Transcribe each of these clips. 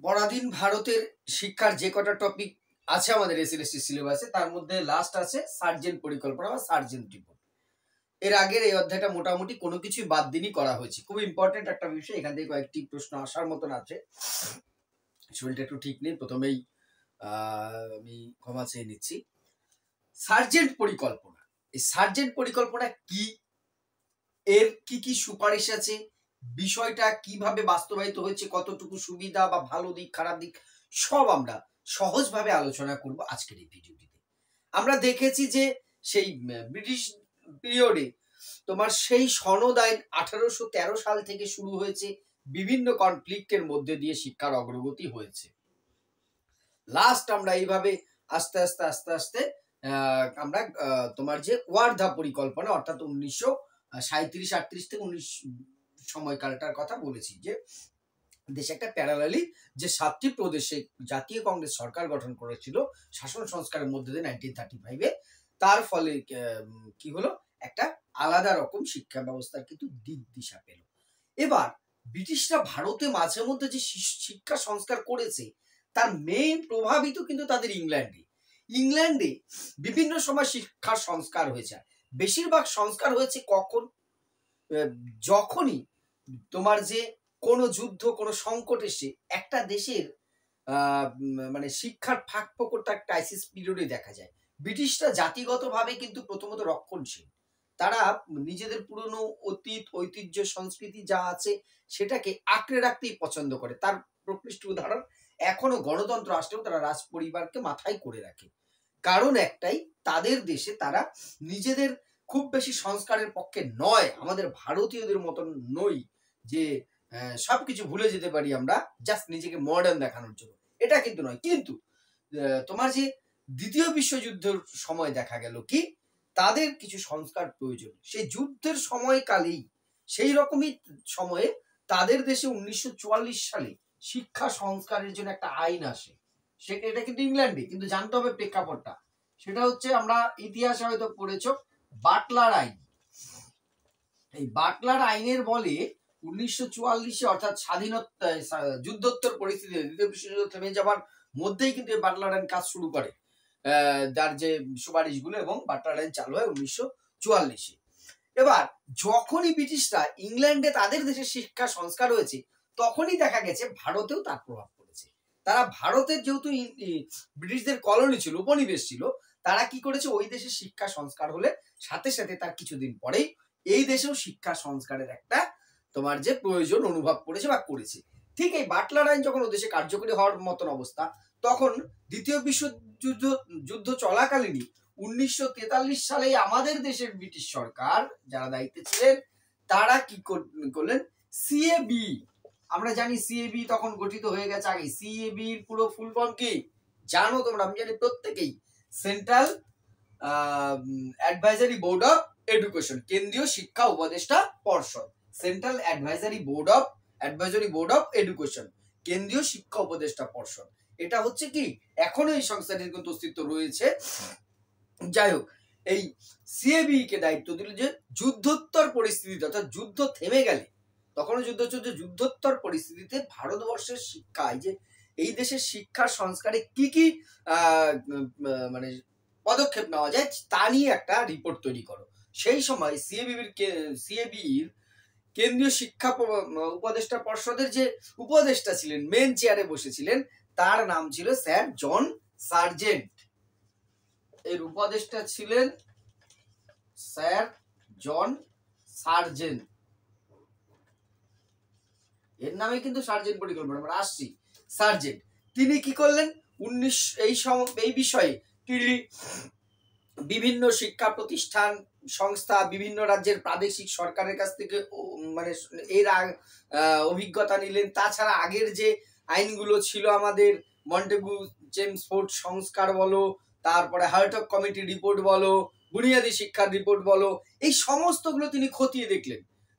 পরাধীন ভারতের শিক্ষার যে কটা টপিক আছে আমাদের এসএলএসটি সিলেবাসে তার মধ্যে লাস্ট আছে সার্জেন্ট পরিকল্পনা বা সার্জেন্ট রিপোর্ট। এর আগের এই অধ্যায়টা মোটামুটি কোনো কিছুই বাদ দিনই করা হয়েছে। খুব ইম্পর্টেন্ট একটা বিষয়, এখান থেকে কয়েকটি প্রশ্ন আসার মতন আছে। শরীরটা একটু ঠিক নেই, প্রথমেই আমি ক্ষমা চেয়ে নিচ্ছি। সার্জেন্ট পরিকল্পনা, এই সার্জেন্ট পরিকল্পনা কি, এর কি কি সুপারিশ আছে, বিষয়টা কিভাবে বাস্তবায়িত হয়েছে, কতটুকু সুবিধা বা ভালো দিক খারাপ দিক সব আমরা সহজভাবে আলোচনা করব আজকের এই ভিডিওটিতে। আমরা দেখেছি যে সেই ব্রিটিশ পিরিয়ডে তোমার সেই সনদ আইন 1813 সাল থেকে শুরু হয়েছে, বিভিন্ন কনফ্লিক্টের মধ্যে দিয়ে শিক্ষার অগ্রগতি হয়েছে। লাস্ট আমরা এইভাবে আস্তে আস্তে আস্তে আস্তে আমরা তোমার যে ওয়ার্ধা পরিকল্পনা অর্থাৎ 1937-38 থেকে 19 সময়কালটার কথা বলেছি, যে দেশে একটা প্যারালালি যে 7টি প্রদেশে জাতীয় কংগ্রেস সরকার গঠন করেছিল শাসন সংস্কারের মধ্যে দিয়ে 1935-এ, তার ফলে কি হলো, একটা আলাদা রকম শিক্ষা ব্যবস্থার কিন্তু দিক দিশা পেল। এবার ব্রিটিশরা ভারতে মাঝে মধ্যে যে শিক্ষা সংস্কার করেছে তার মেইন প্রভাবিত কিন্তু তাদের ইংল্যান্ডে বিভিন্ন সময় শিক্ষার সংস্কার হয়েছে। বেশিরভাগ সংস্কার হয়েছে কখন, যখনই তোমার যে কোনো যুদ্ধ কোনো সংকট এসে একটা দেশের মানে শিক্ষার ফাঁক ফোকরটা ক্রাইসিস পিরিয়ডে দেখা যায়। ব্রিটিশরা জাতিগতভাবে কিন্তু প্রথমত রক্ষণশীল, তারা নিজেদের পুরনো অতীত ঐতিহ্য সংস্কৃতি যা আছে সেটাকে আঁকড়ে রাখতেই পছন্দ করে। তার প্রকৃষ্ট উদাহরণ, এখনো গণতন্ত্র আসলেও তারা রাজ পরিবারকে মাথায় করে রাখে। কারণ একটাই, তাদের দেশে তারা নিজেদের খুব বেশি সংস্কারের পক্ষে নয়, আমাদের ভারতীয়দের মতন নই যে সবকিছু ভুলে যেতে পারি আমরা জাস্ট নিজেকে মডার্ন দেখানোর জন্য, এটা কিন্তু নয়। কিন্তু তোমার যে দ্বিতীয় বিশ্বযুদ্ধের সময় দেখা গেল কি তাদের কিছু সংস্কার প্রয়োজন, সেই যুদ্ধের সময়কালেই সেই রকমই সময়ে তাদের দেশে 1944 সালে শিক্ষা সংস্কারের জন্য একটা আইন আসে। এটা কিন্তু ইংল্যান্ডে, কিন্তু জানতে হবে প্রেক্ষাপটটা। সেটা হচ্ছে, আমরা ইতিহাসে হয়তো পড়েছ, বাটলার আইন। এই বাটলার আইনের বলে 1944-এ অর্থাৎ স্বাধীনতা যুদ্ধোত্তর পরিস্থিতি, দ্বিতীয় বিশ্বযুদ্ধ থেমে যাবার মধ্যেই কিন্তু এই বাটলার আইন কাজ শুরু করে, যার যে সুপারিশগুলো, এবং বাটলার আইন চালু হয় 1944-এ। এবার যখনই ব্রিটিশরা ইংল্যান্ডে তাদের দেশে শিক্ষা সংস্কার হয়েছে, তখনই দেখা গেছে ভারতেও তার প্রভাব পড়েছে। তারা ভারতের যেহেতু ব্রিটিশদের কলোনি ছিল, উপনিবেশ ছিল, তারা কি করেছে, ওই দেশে শিক্ষা সংস্কার হলে সাথে সাথে তার কিছুদিন পরেই এই দেশেও শিক্ষা সংস্কারের একটা তোমার যে প্রয়োজন অনুভব করেছে বা করেছে। ঠিক এই বাটলার আইন যখন ওদেশে কার্যকরী হওয়ার মতন অবস্থা, তখন দ্বিতীয় বিশ্বযুদ্ধ চলাকালীনই 1943 সালে আমাদের দেশের ব্রিটিশ সরকার যারা দায়িত্বে ছিলেন তারা কি করলেন, সিএবি, আমরা জানি সিএবি তখন গঠিত হয়ে গেছে আগে। সিএবি এর পুরো ফুল ফর্ম কি জানো তোমরা? আমি জানি প্রত্যেকেই, central advisory board of education, কেন্দ্রীয় শিক্ষা উপদেষ্টা পর্ষদ। Central advisory board of education, কেন্দ্রীয় শিক্ষা উপদেষ্টা পর্ষদ। এটা হচ্ছে কি, এখনো এই সংস্থাটির কিন্তু অস্তিত্ব রয়েছে। যাই হোক, এই সিএবি কে দায়িত্ব দিল যে যুদ্ধোত্তর পরিস্থিতিতে, অর্থাৎ যুদ্ধ থেমে গেলে, তখনও যুদ্ধ চলছে, যুদ্ধোত্তর পরিস্থিতিতে ভারতবর্ষের শিক্ষা, এই দেশের শিক্ষার সংস্কারে কি কি মানে পদক্ষেপ নেওয়া যায় তা নিয়ে একটা রিপোর্ট তৈরি করো। সেই সময় সিএবির কেন্দ্রীয় শিক্ষা উপদেষ্টা পর্ষদের যে উপদেষ্টা ছিলেন, মেন চেয়ারে বসেছিলেন, তার নাম ছিল স্যার জন সার্জেন্ট। এর উপদেষ্টা ছিলেন স্যার জন সার্জেন্ট। এর নামে কিন্তু সার্জেন্ট পরিকল্পনা, আমরা আসছি সার্জেন্ট। তিনি কি করলেন, এই বিষয়ে তিনি বিভিন্ন শিক্ষা প্রতিষ্ঠান সংস্থা, বিভিন্ন রাজ্যের প্রাদেশিক সরকারের কাছ থেকে মানে এর অভিজ্ঞতা নিলেন। তাছাড়া আগের যে আইনগুলো ছিল আমাদের, মন্টেগু চেমসফোর্ড সংস্কার বলো, তারপরে হার্টগ কমিটি রিপোর্ট বলো, বুনিয়াদী শিক্ষার রিপোর্ট বলো, এই সমস্তগুলো তিনি খতিয়ে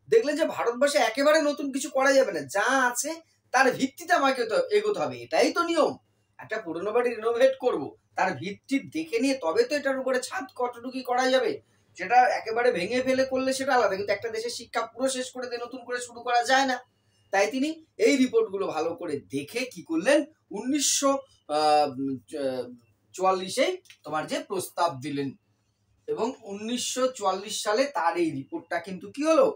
দেখলেন যে ভারতবর্ষে একেবারে নতুন কিছু করা যাবে না, যা আছে তার ভিত্তিতে আমাকে তো এগোতে হবে। এটাই তো নিয়ম, একটা পুরনো বাড়ি রিনোভেট করব, তার ভিত্তি দেখে নিয়ে তবে তো এটার উপরে ছাদ কতটুকু করা যাবে। সেটা একেবারে ভেঙে ফেলে করলে সেটা আলাদা, কিন্তু একটা দেশের শিক্ষা পুরো শেষ করে দিয়ে নতুন করে শুরু করা যায় না। তাই তিনি এই রিপোর্টগুলো ভালো করে দেখে কি করলেন, 1944-এই তোমার যে প্রস্তাব দিলেন, এবং 1944 সালে তার এই রিপোর্টটা কিন্তু কি হলো,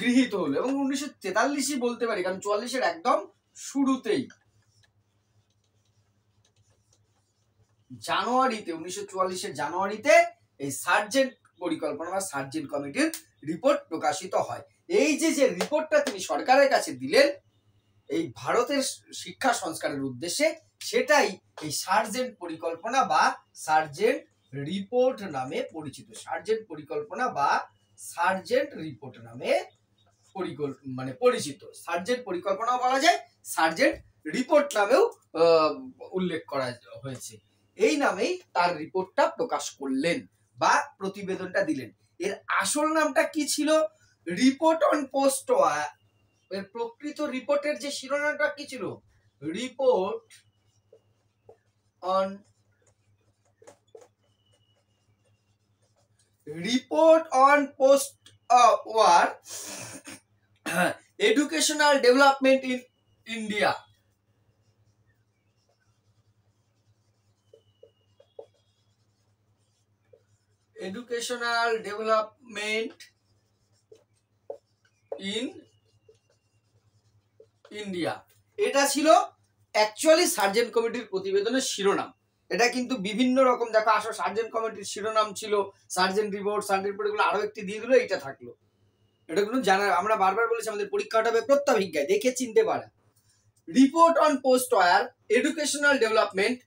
গৃহীত হলো। এবং 1943-ই বলতে পারি, কারণ 44-এর একদম শুরুতেই জানুয়ারিতে, 1944-এর জানুয়ারিতে এই সার্জেন্ট পরিকল্পনা বা সার্জেন্ট কমিটির রিপোর্ট প্রকাশিত হয়। এই যে রিপোর্টটা তিনি সরকারের কাছে দিলেন এই ভারতের শিক্ষা সংস্কারের উদ্দেশ্যে, সেটাই এই সার্জেন্ট পরিকল্পনা বা সার্জেন্ট রিপোর্ট নামে পরিচিত। সার্জেন্ট পরিকল্পনা বা সার্জেন্ট রিপোর্ট নামে পরিচিত। সার্জেন্ট পরিকল্পনা বলা যায়, সার্জেন্ট রিপোর্ট নামেও উল্লেখ করা হয়েছে। এই নামেই তার রিপোর্টটা প্রকাশ করলেন বা প্রতিবেদনটা দিলেন। এর আসল নামটা কি ছিল? Report on post war. এর প্রকৃত রিপোর্টের যে শিরোনামটা কি ছিল? Report on post war educational development in India. Educational development in India, এটা ছিল অ্যাকচুয়ালি সার্জেন্ট কমিটির প্রতিবেদনের শিরোনাম। এটা কিন্তু বিভিন্ন রকম, দেখো আসলে সার্জেন্ট কমিটির শিরোনাম ছিল সার্জেন্ট রিপোর্ট, সার্জেন্ট রিপোর্টগুলো আরো একটি দিয়ে দিল, এটা থাকলো। এটা কোনো জানা, আমরা বারবার বলেছি আমাদের পরীক্ষাটা হবে প্রত্যাভিজ্ঞায়, দেখে চিনতে পারে। Report on post war educational development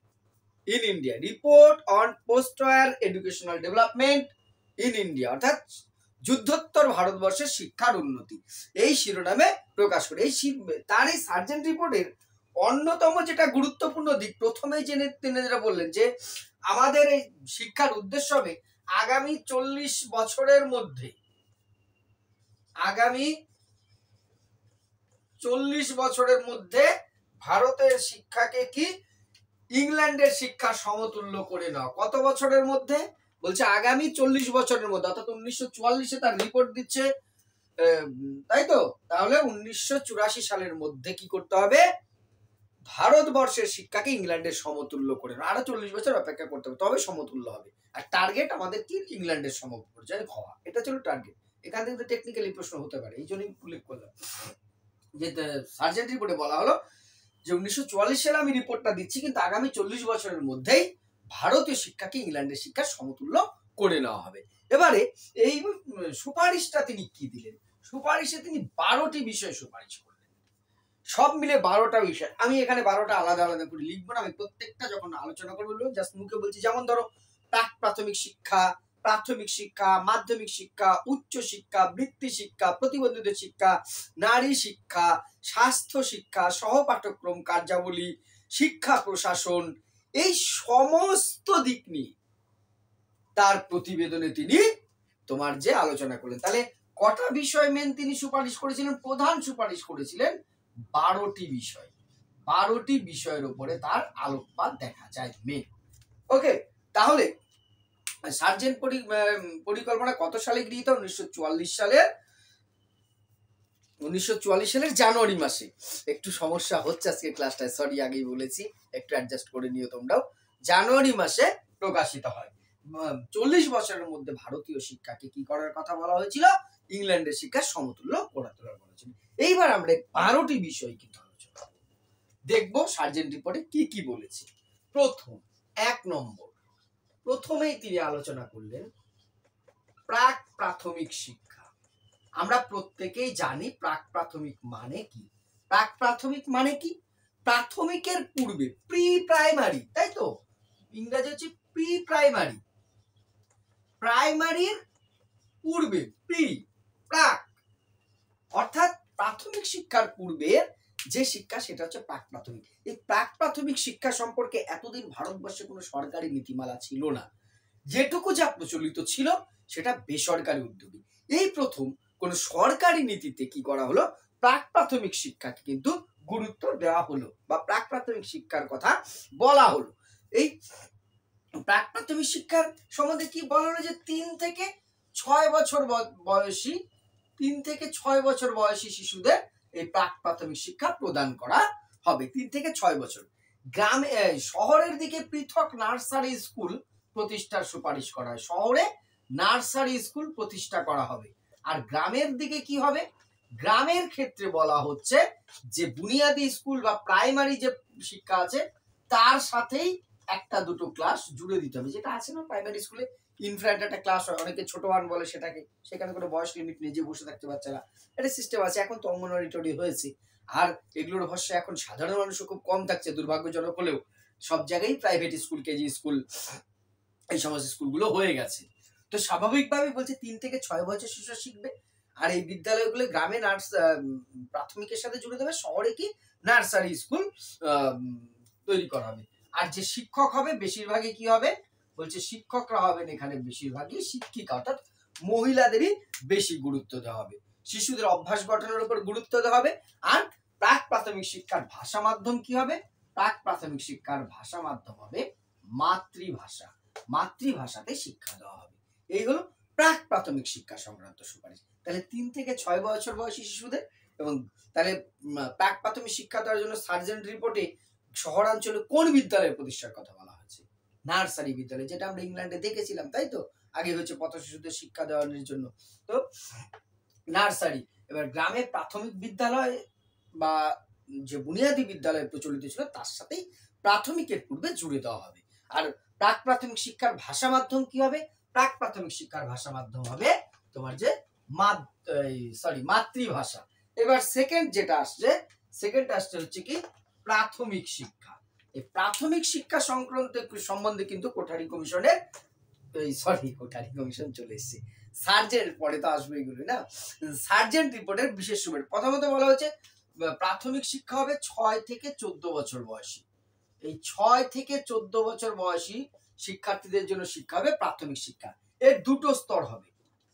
in India, report on post war educational development in India, অর্থাৎ যুদ্ধোত্তর ভারতবর্ষের শিক্ষার উন্নতি, এই শিরোনামে প্রকাশ করে। তার এই সার্জেন্ট রিপোর্টের অন্যতম যেটা গুরুত্বপূর্ণ দিক, প্রথমেই তিনি যেটা বললেন যে আমাদের এই শিক্ষার উদ্দেশ্য হবে আগামী 40 বছরের মধ্যে, আগামী 40 বছরের মধ্যে ভারতের শিক্ষাকে কি ইংল্যান্ডের শিক্ষার সমতুল্য করে নাও। কত বছরের মধ্যে? বলছে আগামী 40 বছরের মধ্যে, অর্থাৎ 1944-এ তার রিপোর্ট দিচ্ছে, তাই তো? তাহলে 1984 সালের মধ্যে কি করতে হবে? ভারতবর্ষের শিক্ষাকে ইংল্যান্ডের সমতুল্য করে নাও। আরো 40 বছর অপেক্ষা করতে হবে, তবে সমতুল্য হবে। আর টার্গেট আমাদের কি? ইংল্যান্ডের সমপর্যায়ে হওয়া, এটা ছিল টার্গেট। এখান থেকে টেকনিক্যালি প্রশ্ন হতে পারে, এই জন্যই উল্লেখ করলাম যে সার্জেন্ট রিপোর্টে বলা হলো যে 1944 সালে আমি রিপোর্টটা দিচ্ছি, কিন্তু আগামী 40 বছরের মধ্যেই ভারতীয় শিক্ষাকে ইংল্যান্ডের শিক্ষার সমতুল্য করে নেওয়া হবে। এবারে এই সুপারিশটা তিনি কি দিলেন? সুপারিশে তিনি 12টি বিষয় সুপারিশ করলেন, সব মিলে 12টা বিষয়। আমি এখানে 12টা আলাদা আলাদা করে লিখবো না, আমি প্রত্যেকটা যখন আলোচনা করবো জাস্ট মুখে বলছি। যেমন ধরো প্রাথমিক শিক্ষা, প্রাথমিক শিক্ষা, মাধ্যমিক শিক্ষা, উচ্চ শিক্ষা, বৃত্তি শিক্ষা, প্রতিবন্ধীদের শিক্ষা, নারী শিক্ষা, স্বাস্থ্য শিক্ষা, সহপাঠক্রম কার্যাবলী, শিক্ষা প্রশাসন, এই সমস্ত দিক নিয়ে তার প্রতিবেদনে তিনি তোমার যে আলোচনা করলেন। তাহলে কটা বিষয় মেন তিনি সুপারিশ করেছিলেন? প্রধান সুপারিশ করেছিলেন 12টি বিষয়। 12টি বিষয়ের উপরে তার আলোকপাত দেখা যায় মেন। ওকে, তাহলে সার্জেন্ট পরিকল্পনা কত সালে গৃহীত? 1944 সালের জানুয়ারি মাসে। একটু সমস্যা হচ্ছে আজকে ক্লাসটায়, সরি, আগেই বলেছি, একটু অ্যাডজাস্ট করে নিও তোমরাও। জানুয়ারি মাসে প্রকাশিত হয়। 40 বছরের মধ্যে ভারতীয় শিক্ষাকে কি করার কথা বলা হয়েছিল? ইংল্যান্ডের শিক্ষার সমতুল্য করে তোলার কথা ছিল। এইবার আমরা 12টি বিষয় কিন্তু আলোচনা করব, দেখবো সার্জেন্ট রিপোর্টে কি কি বলেছে। প্রথম, 1 নম্বর, প্রথমেই তিনি আলোচনা করলেন প্রাক প্রাথমিক শিক্ষা। আমরা প্রত্যেকেই জানি প্রাক প্রাথমিক মানে কি। প্রাক প্রাথমিক মানে কি? প্রাথমিকের পূর্বে, প্রি প্রাইমারি, তাই তো? ইংরেজি হচ্ছে প্রি প্রাইমারি। প্রাইমারির পূর্বে, প্রি, প্রাক, অর্থাৎ প্রাথমিক শিক্ষার পূর্বের যে শিক্ষা সেটা হচ্ছে প্রাক প্রাথমিক। এই প্রাক প্রাথমিক শিক্ষা সম্পর্কে এতদিন ভারতবর্ষে কোনো সরকারি নীতিমালা ছিল না। যেটুকু যা প্রচলিত ছিল সেটা বেসরকারি উদ্যোগে। এই প্রথম কোন সরকারি নীতিতে কি করা হলো? প্রাক প্রাথমিক শিক্ষাকে কিন্তু গুরুত্ব দেওয়া হলো বা প্রাক প্রাথমিক শিক্ষার কথা বলা হলো। এই প্রাক প্রাথমিক শিক্ষার সম্বন্ধে কি বলা হলো? যে 3 থেকে 6 বছর বয়সী, 3 থেকে 6 বছর বয়সী শিশুদের এই প্রাক প্রাথমিক শিক্ষা প্রদান করা হবে। 3 থেকে 6 বছর। গ্রামে শহরের দিকে পৃথক নার্সারি স্কুল প্রতিষ্ঠার সুপারিশ করা হয়। শহরে নার্সারি স্কুল প্রতিষ্ঠা করা হবে। আর গ্রামের দিকে কি হবে? গ্রামের ক্ষেত্রে বলা হচ্ছে যে বুনিয়াদী স্কুল বা প্রাইমারি যে শিক্ষা আছে তার সাথেই একটা দুটো ক্লাস জুড়ে দিতে হবে, যেটা আছে না প্রাইমারি স্কুলে ইনফ্যান্ট একটা ক্লাস হয়, অনেকে ছোট ওয়ান বলে সেটাকে, সেখানে কোনো বয়স লিমিট নেই, যে বসে থাকতে বাচ্চারা, একটা সিস্টেম আছে। এখন তো অঙ্গনওয়াড়ি টড়ি হয়েছে, আর এগুলোর ভরসা এখন সাধারণ মানুষও খুব কম থাকছে, দুর্ভাগ্যজনক হলেও সব জায়গায় প্রাইভেট স্কুল, কেজি স্কুল, এই সমস্ত স্কুলগুলো হয়ে গেছে। তো স্বাভাবিকভাবে বলছে 3 থেকে 6 বছর শিশু শিখবে। আর এই বিদ্যালয়গুলো গ্রামে প্রাথমিকের সাথে জুড়ে দেবে, শহরে কি নার্সারি স্কুল তৈরি করা হবে। আর যে শিক্ষক হবে বেশিরভাগই কি হবে? বলছে শিক্ষকরা হবেন এখানে বেশিরভাগই শিক্ষিকা, অর্থাৎ মহিলাদেরই বেশি গুরুত্ব দেওয়া হবে। শিশুদের অভ্যাস গঠনের উপর গুরুত্ব দেওয়া হবে। আর প্রাক প্রাথমিক শিক্ষার ভাষা মাধ্যম কি হবে? প্রাক প্রাথমিক শিক্ষার ভাষা মাধ্যম হবে মাতৃভাষা। মাতৃভাষাতে শিক্ষা দেওয়া হবে। এই হলো প্রাক প্রাথমিক শিক্ষা সংক্রান্ত সুপারিশ। তাহলে 3 থেকে 6 বছর বয়সী শিশুদের, এবং তাহলে প্রাক প্রাথমিক শিক্ষা দেওয়ার জন্য সার্জেন্ট রিপোর্টে শহরাঞ্চলে কোন বিদ্যালয়ের প্রতিষ্ঠার কথা বলা হয়েছে? নার্সারি বিদ্যালয়, যেটা আমরা ইংল্যান্ডে দেখেছিলাম, তাই তো? আগে হচ্ছে পথ শিশুদের শিক্ষা দেওয়ার জন্য তো নার্সারি। এবার গ্রামে প্রাথমিক বিদ্যালয় বা যে বুনিয়াদী বিদ্যালয় প্রচলিত ছিল তার সাথেই প্রাথমিকের পূর্বে জুড়ে দেওয়া হবে। আর প্রাক প্রাথমিক শিক্ষার ভাষা মাধ্যম কি হবে? প্রাক প্রাথমিক শিক্ষার ভাষা মাধ্যম হবে তোমার যে মাতৃভাষা। এবার সেকেন্ড যেটা আসছে, হচ্ছে কি প্রাথমিক শিক্ষা। এই প্রাথমিক শিক্ষা সংক্রান্ত সম্বন্ধে কিন্তু কোঠারি কমিশনের কোঠারি কমিশন চলে এসেছে, সার্জেন্ট পরে তো আসবে এগুলো না, সার্জেন্ট রিপোর্টের বিশেষ সুপারিশ। প্রথমত বলা হচ্ছে প্রাথমিক শিক্ষা হবে 6 থেকে 14 বছর বয়সী। এই 6 থেকে 14 বছর বয়সী শিক্ষার্থীদের জন্য শিক্ষা হবে প্রাথমিক শিক্ষা। এর দুটো স্তর হবে।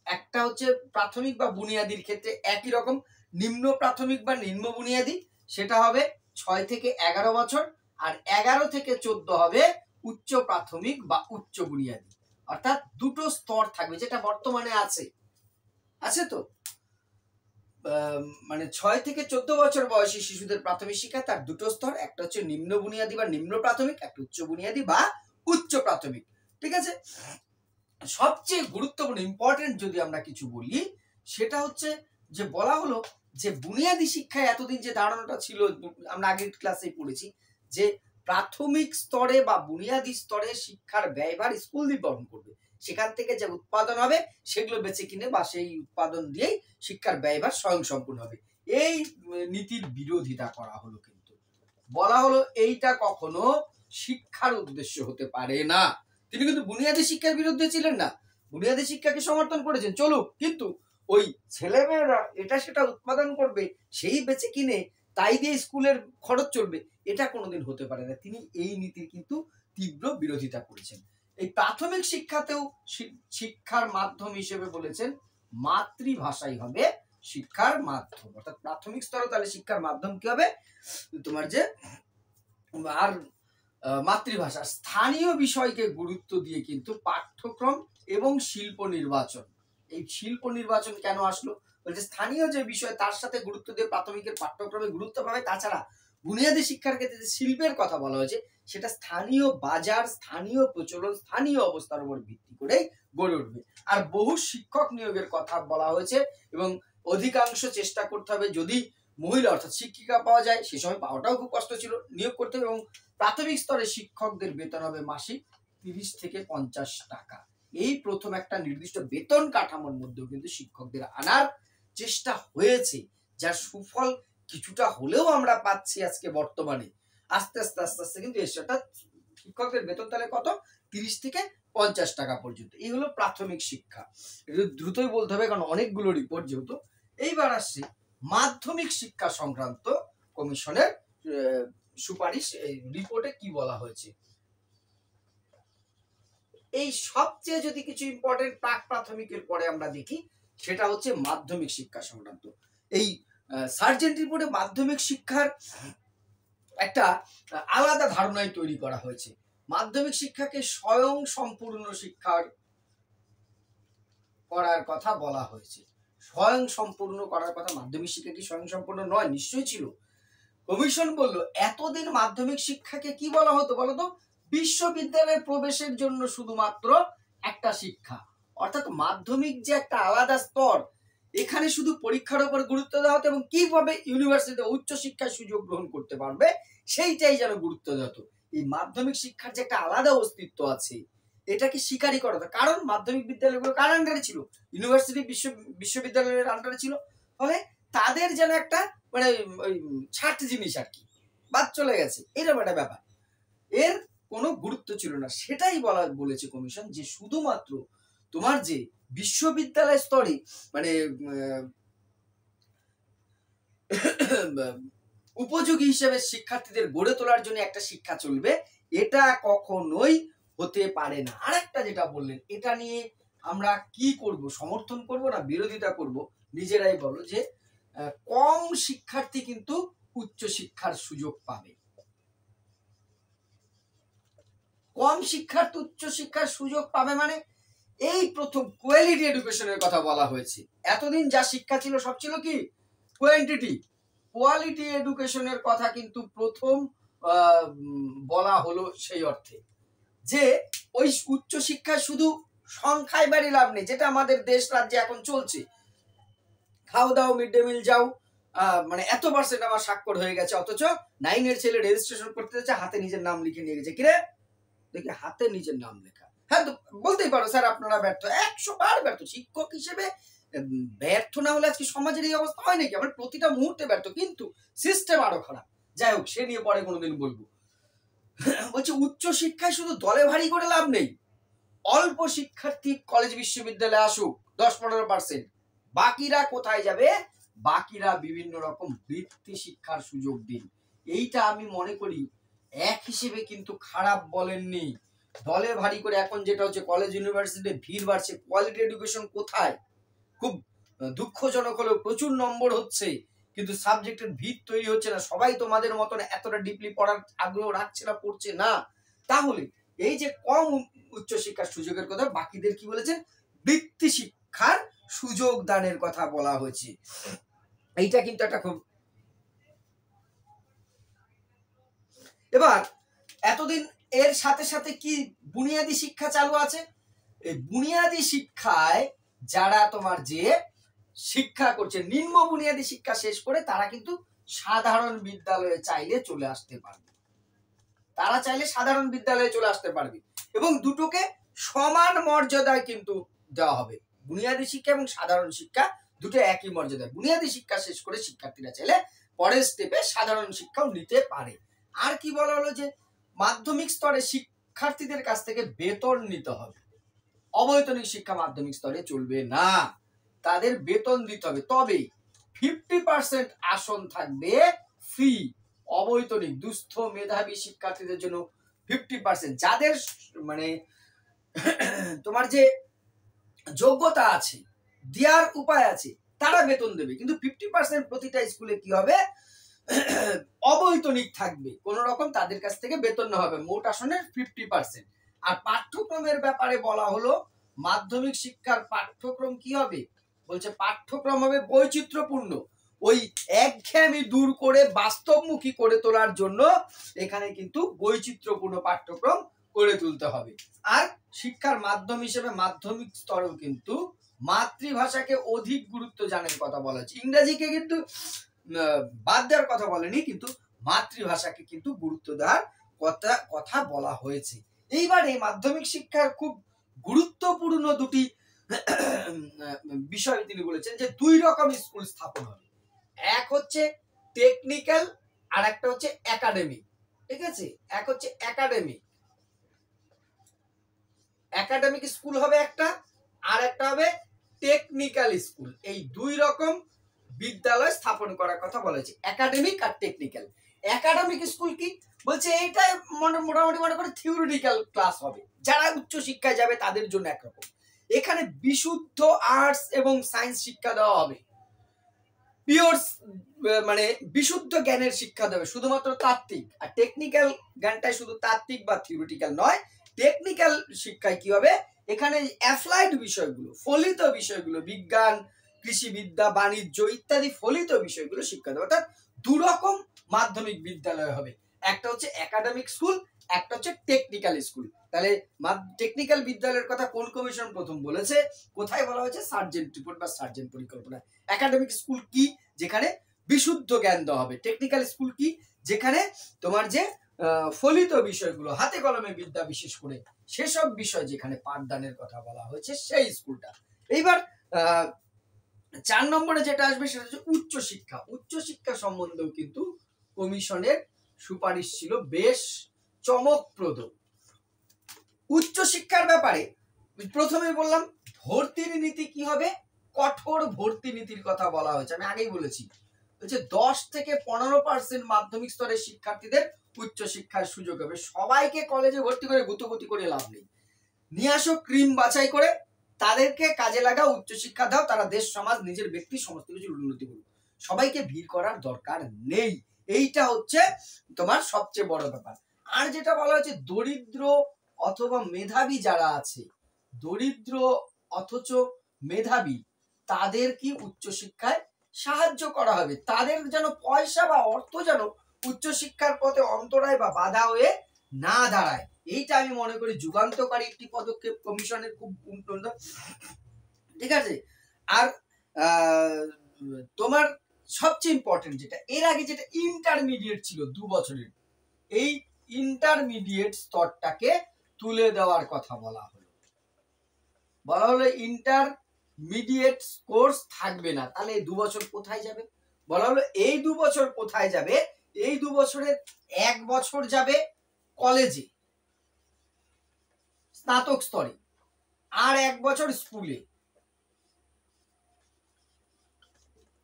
একটা হচ্ছে প্রাথমিক বা বুনিয়াদির ক্ষেত্রে একই রকম, নিম্ন প্রাথমিক বা নিম্ন বুনিয়াদি, সেটা হবে 6 থেকে 11 বছর। আর 11 থেকে 14 হবে উচ্চ প্রাথমিক বা উচ্চ বুনিয়াদি। অর্থাৎ দুটো স্তর থাকবে, যেটা বর্তমানে আছে তো, মানে 6 থেকে 14 বছর বয়সী শিশুদের প্রাথমিক শিক্ষা তার দুটো স্তর, একটা হচ্ছে নিম্ন বুনিয়াদি বা নিম্ন প্রাথমিক, একটা উচ্চ বুনিয়াদি বা উচ্চ প্রাথমিক। ঠিক আছে? সবচেয়ে গুরুত্বপূর্ণ ইম্পর্টেন্ট যদি আমরা কিছু বলি, সেটা হচ্ছে যে বলা হলো যে বুনিয়াদি শিক্ষায় এতদিন যে ধারণাটা ছিল, আমরা আগের ক্লাসে পড়েছি, যে প্রাথমিক স্তরে বা বুনিয়াদি স্তরে শিক্ষার ব্যয়ভার স্কুল বহন করবে, সেখান থেকে যে উৎপাদন হবে সেগুলো বেঁচে কিনে বা সেই উৎপাদন দিয়েই শিক্ষার ব্যয়ভার স্বয়ংসম্পূর্ণ হবে। এই নীতির বিরোধিতা করা হলো, কিন্তু বলা হলো এইটা কখনো শিক্ষার উদ্দেশ্য হতে পারে না। তিনি কিন্তু বুনিয়াদী শিক্ষার বিরুদ্ধে ছিলেন না, বুনিয়াদী শিক্ষাকে সমর্থন করেছেন, চলুক, কিন্তু ওই ছেলেমেয়েরা এটা সেটা উৎপাদন করবে, সেই বেঁচে কিনে তাই দিয়ে স্কুলের খরচ চলবে, এটা কোনোদিন হতে পারে না। তিনি এই নীতির কিন্তু তীব্র বিরোধিতা করেছেন। এই প্রাথমিক শিক্ষাতেও শিক্ষার মাধ্যম হিসেবে বলেছেন মাতৃভাষাই হবে শিক্ষার মাধ্যম। অর্থাৎ প্রাথমিক স্তরে তাহলে শিক্ষার মাধ্যম কি হবে? তোমার যে আর মাতৃভাষা। স্থানীয় বিষয়কে গুরুত্ব দিয়ে কিন্তু পাঠ্যক্রম এবং শিল্প নির্বাচন, এই শিল্প নির্বাচন কেন আসলো? বলছে স্থানীয় যে বিষয় তার সাথে গুরুত্ব দিয়ে প্রাথমিকের পাঠ্যক্রমে গুরুত্ব পাবে। তাছাড়া বুনিয়াদী শিক্ষার ক্ষেত্রে যে শিল্পের কথা বলা হয়েছে, সেটা স্থানীয় বাজার, স্থানীয় প্রচলন, স্থানীয় অবস্থার উপর ভিত্তি করেই গড়ে উঠবে। আর বহু শিক্ষক নিয়োগের কথা বলা হয়েছে, এবং অধিকাংশ চেষ্টা করতে হবে যদি মহিলা অর্থাৎ শিক্ষিকা পাওয়া যায়, সে সময় পাওয়াটাও খুব কষ্ট ছিল, নিয়োগ করতে হবে। এবং প্রাথমিক স্তরে শিক্ষকদের বেতন হবে মাসিক 30 থেকে 50 টাকা। এই প্রথম একটা নির্দিষ্ট বেতন কাঠামোর মধ্যেও কিন্তু শিক্ষকদের আনার চেষ্টা হয়েছে, যার সুফল কিছুটা হলেও আমরা পাচ্ছি আজকে বর্তমানে। আস্তে আস্তে আস্তে আস্তে কিন্তু সেটা শিক্ষকদের বেতন তাহলে কত? 30 থেকে 50 টাকা পর্যন্ত। এই হলো প্রাথমিক শিক্ষা। এটা দ্রুতই বলতে হবে কারণ অনেকগুলো রিপোর্ট যেহেতু। এইবার আসছে মাধ্যমিক শিক্ষা সংক্রান্ত কমিশনের সুপারিশ, এই রিপোর্টে কি বলা হয়েছে। এই সবচেয়ে যদি কিছু ইম্পর্টেন্ট প্রাক প্রাথমিকের পরে আমরা দেখি, সেটা হচ্ছে মাধ্যমিক শিক্ষা সংক্রান্ত। এই সার্জেন্ট রিপোর্টে মাধ্যমিক শিক্ষার একটা আলাদা ধারণাই তৈরি করা হয়েছে। মাধ্যমিক শিক্ষাকে স্বয়ং সম্পূর্ণ শিক্ষার করার কথা বলা হয়েছে। স্বয়ং সম্পূর্ণ করার কথা। মাধ্যমিক শিক্ষা কি স্বয়ং সম্পূর্ণ নয়? নিশ্চয়ই ছিল। কমিশন বলল এতদিন মাধ্যমিক শিক্ষাকে কি বলা হতো বলতো? বিশ্ববিদ্যালয়ে প্রবেশের জন্য শুধুমাত্র একটা শিক্ষা, অর্থাৎ মাধ্যমিক যে একটা আলাদা স্তর, এখানে শুধু পরীক্ষার উপর গুরুত্ব দেওয়া হতো এবং কিভাবে ইউনিভার্সিটিতে উচ্চ শিক্ষার সুযোগ গ্রহণ করতে পারবে সেইটাই যেন গুরুত্ব দেওয়া হতো। এই মাধ্যমিক শিক্ষার যে একটা আলাদা অস্তিত্ব আছে এটাকে স্বীকারই করা হতো, কারণ মাধ্যমিক বিদ্যালয়গুলো কার আন্ডারে ছিল? ইউনিভার্সিটি বিশ্ববিদ্যালয়ের আন্ডারে ছিল। ফলে তাদের যেন একটা মানে ওই ছাট জিনিস আর কি বাদ চলে গেছে, এরকম একটা ব্যাপার। এর কোনো গুরুত্ব ছিল না। সেটাই বলেছে কমিশন যে শুধুমাত্র তোমার যে বিশ্ববিদ্যালয় স্তরে মানে উপযোগী হিসেবে শিক্ষার্থীদের গড়ে তোলার জন্য একটা শিক্ষা চলবে, এটা কখনোই হতে পারে না। আরেকটা যেটা বললেন, এটা নিয়ে আমরা কি করব? সমর্থন করব না বিরোধিতা করব? নিজেরাই বলো। যে কম শিক্ষার্থী কিন্তু উচ্চ শিক্ষার সুযোগ পাবে। কম শিক্ষার্থী উচ্চ শিক্ষার সুযোগ পাবে মানে এই প্রথম কোয়ালিটি এডুকেশনের কথা বলা হয়েছে। এতদিন যা শিক্ষা ছিল সব ছিল কি কোয়ান্টিটি। কোয়ালিটি এডুকেশনের কথা কিন্তু প্রথম বলা হলো সেই অর্থে যে ওই উচ্চ শিক্ষা শুধু সংখ্যায় বাড়ি লাভ নেই, যেটা আমাদের দেশ রাজ্যে এখন চলছে। খাও দাও, মিড ডে মিল যাও, মানে এত পার্সেন্ট আমার স্বাক্ষর হয়ে গেছে, অথচ 9 এর ছেলে রেজিস্ট্রেশন করতে যাচ্ছে, হাতে নিজের নাম লিখে নিয়ে গেছে। কিরে দেখি হাতে নিজের নাম লেখা। হ্যাঁ, তো বলতেই পারো স্যার আপনারা ব্যর্থ, 100 বার ব্যর্থ। শিক্ষক হিসেবে ব্যর্থ না হলে আজকে সমাজের এই অবস্থা হয় নাকি? আমরা প্রতিটা মুহূর্তে ব্যর্থ, কিন্তু সিস্টেম আরো খারাপ। যাই হোক, সে নিয়ে পরে কোনোদিন বলবো। বলছে উচ্চ শিক্ষায় শুধু দলে ভারী করে লাভ নেই। অল্প শিক্ষার্থী কলেজ বিশ্ববিদ্যালয়ে আসুক 10-15%, বাকিরা কোথায় যাবে? বাকিরা বিভিন্ন রকম বৃত্তি শিক্ষার সুযোগ দিন। এইটা আমি মনে করি এক হিসেবে কিন্তু খারাপ বলেননি। দলে ভারী করে এখন যেটা হচ্ছে কলেজ ইউনিভার্সিটিতে ভিড় বাড়ছে, কোয়ালিটি এডুকেশন কোথায়? খুব দুঃখজনক হলেও প্রচুর নম্বর হচ্ছে, কিন্তু সাবজেক্টের ভিড় তৈরি হচ্ছে না। সবাই তোমাদের মতন এতটা ডিপলি পড়ার আগ্রহ রাখছে না, পড়ছে না। তাহলে এই যে কম উচ্চশিক্ষার সুযোগের কথা, বাকিদের কি বলেছেন? বৃত্তি শিক্ষার সুযোগ দানের কথা বলা হয়েছে। এইটা কিন্তু একটা খুব। এবার এতদিন এর সাথে সাথে কি বুনিয়াদী শিক্ষা চালু আছে। এই বুনিয়াদী শিক্ষায় যারা তোমার যে শিক্ষা করছে, নিম্ন বুনিয়াদী শিক্ষা শেষ করে তারা কিন্তু সাধারণ বিদ্যালয়ে চাইলে চলে আসতে পারবে। তারা চাইলে সাধারণ বিদ্যালয়ে চলে আসতে পারবে এবং দুটোকে সমান মর্যাদায় কিন্তু দেওয়া হবে। বুনিয়াদী শিক্ষা এবং সাধারণ শিক্ষা দুটো একই মর্যাদায়। বুনিয়াদী শিক্ষা শেষ করে শিক্ষার্থীরা চাইলে পরের স্টেপে সাধারণ শিক্ষাও নিতে পারে। আর কি বলা হলো? যে মাধ্যমিক স্তরে শিক্ষার্থীদের কাছ থেকে বেতন নিতে হবে। অবৈতনিক শিক্ষা মাধ্যমিক স্তরে চলবে না, তাদের বেতন দিতে হবে। তবে 50% আসন থাকবে ফ্রি। অবৈতনিক দুস্থ মেধাবী শিক্ষার্থীদের জন্য 50%, যাদের মানে তোমার যে যোগ্যতা আছে, দেওয়ার উপায় আছে, তারা বেতন দেবে। কিন্তু 50% প্রতিটা স্কুলে কি হবে? অবৈতনিক থাকবে, কোন রকম তাদের কাছ থেকে বেতন না হবে। মোট আসনের 50%। আর পাঠ্যক্রমের ব্যাপারে বলা হলো মাধ্যমিক শিক্ষার পাঠ্যক্রম কি হবে? বলছে পাঠ্যক্রম হবে বৈচিত্র্যপূর্ণ। ওই একঘেয়েমি দূর করে বাস্তবমুখী করে তোলার জন্য এখানে কিন্তু বৈচিত্র্যপূর্ণ পাঠ্যক্রম করে তুলতে হবে। আর শিক্ষার মাধ্যম হিসেবে মাধ্যমিক স্তরেও কিন্তু মাতৃভাষাকে অধিক গুরুত্ব জানার কথা বলা হয়েছে। ইংরেজিকে কিন্তু বাদ দেওয়ার কথা বলেনি, কিন্তু মাতৃভাষাকে কিন্তু গুরুত্ব দেওয়ার কথা বলা হয়েছে। এইবার এই মাধ্যমিক শিক্ষার খুব গুরুত্বপূর্ণ দুটি বিষয় তিনি বলেছেন যে 2 রকম স্কুল স্থাপন হবে। এক হচ্ছে টেকনিক্যাল আর একটা হচ্ছে একাডেমিক। ঠিক আছে? এক হচ্ছে একাডেমিক স্কুল হবে একটা, আর একটা হবে টেকনিক্যাল স্কুল। এই 2 রকম বিদ্যালয় স্থাপন করার কথা বলেছে, একাডেমিক আর টেকনিক্যাল। একাডেমিক স্কুল কি বলছে? এইটাই মোটামুটি মনে করে থিওরিটিক্যাল ক্লাস হবে, যারা উচ্চ শিক্ষায় যাবে তাদের জন্য একরকম। এখানে বিশুদ্ধ আর্টস এবং সায়েন্স শিক্ষা দেওয়া হবে, পিওর মানে বিশুদ্ধ জ্ঞানের শিক্ষা দেবে, শুধুমাত্র তাত্ত্বিক। আর টেকনিক্যাল জ্ঞানটাই শুধু তাত্ত্বিক বা থিওরিটিক্যাল নয়। টেকনিক্যাল শিক্ষায় কি হবে? এখানে অ্যাপ্লাইড বিষয়গুলো, ফলিত বিষয়গুলো, বিজ্ঞান, কৃষিবিদ্যা, বাণিজ্য ইত্যাদি ফলিত বিষয়গুলো শিক্ষা দেবে। অর্থাৎ দুরকম মাধ্যমিক বিদ্যালয় হবে, একটা হচ্ছে একাডেমিক স্কুল, একটা হচ্ছে টেকনিক্যাল স্কুল। তাহলে টেকনিক্যাল বিদ্যালয়ের কথা কোন কমিশন প্রথম বলেছে, কোথায় বলা হয়েছে? সার্জেন্ট রিপোর্ট বা সার্জেন্ট পরিকল্পনা। একাডেমিক স্কুল কি? যেখানে বিশুদ্ধ জ্ঞান দেওয়া হবে। টেকনিক্যাল স্কুল কি? যেখানে তোমার যে ফলিত বিষয়গুলো, হাতে কলমে বিদ্যা, বিশেষ করে সেসব বিষয় যেখানে পাঠদানের কথা বলা হয়েছে, সেই স্কুলটা। এইবার 4 নম্বরে যেটা আসবে সেটা হচ্ছে উচ্চশিক্ষা। উচ্চশিক্ষা সম্বন্ধেও কিন্তু কমিশনের সুপারিশ ছিল বেশ চমকপ্রদ। উচ্চশিক্ষার ব্যাপারে প্রথমে বললাম ভর্তির নীতি কি হবে? কঠোর ভর্তি নীতির কথা বলা হয়েছে। আমি আগেই বলেছি, হচ্ছে 10 থেকে 15% মাধ্যমিক স্তরের শিক্ষার্থীদের উচ্চশিক্ষার সুযোগ হবে। সবাইকে কলেজে ভর্তি করে গুতগুতি করে লাভ নেই। নিয়ে আসো ক্রিম বাছাই করে, তাদেরকে কাজে লাগাও, উচ্চশিক্ষা দাও, তারা দেশ সমাজ নিজের ব্যক্তি সমস্ত কিছুর উন্নতি করবে। সবাইকে ভিড় করার দরকার নেই। এইটা হচ্ছে তোমার সবচেয়ে বড় ব্যাপার। আর যেটা বলা হচ্ছে দরিদ্র অথবা মেধাবী যারা আছে, দরিদ্র অথচ মেধাবী, তাদের কি উচ্চশিক্ষায় সাহায্য করা হবে। তাদের যেন পয়সা বা অর্থ যেন উচ্চশিক্ষার পথে অন্তরায় বা বাধা হয়ে না দাঁড়ায়। এইটা আমি মনে করি যুগান্তকারী একটি পদক্ষেপ কমিশনের, খুব ঠিক আছে। আর তোমার সবচেয়ে ইম্পর্টেন্ট যেটা, এর আগে যেটা ইন্টারমিডিয়েট ছিল 2 বছরের, এই ইন্টারমিডিয়েট স্তরটাকে তুলে দেওয়ার কথা বলা হলো। ইন্টারমিডিয়েট কোর্স থাকবে না। তাহলে এই 2 বছর কোথায় যাবে? বলা হলো এই 2 বছর কোথায় যাবে? এই 2 বছরের 1 বছর যাবে কলেজে স্নাতক স্তরে, আর 1 বছর স্কুলে,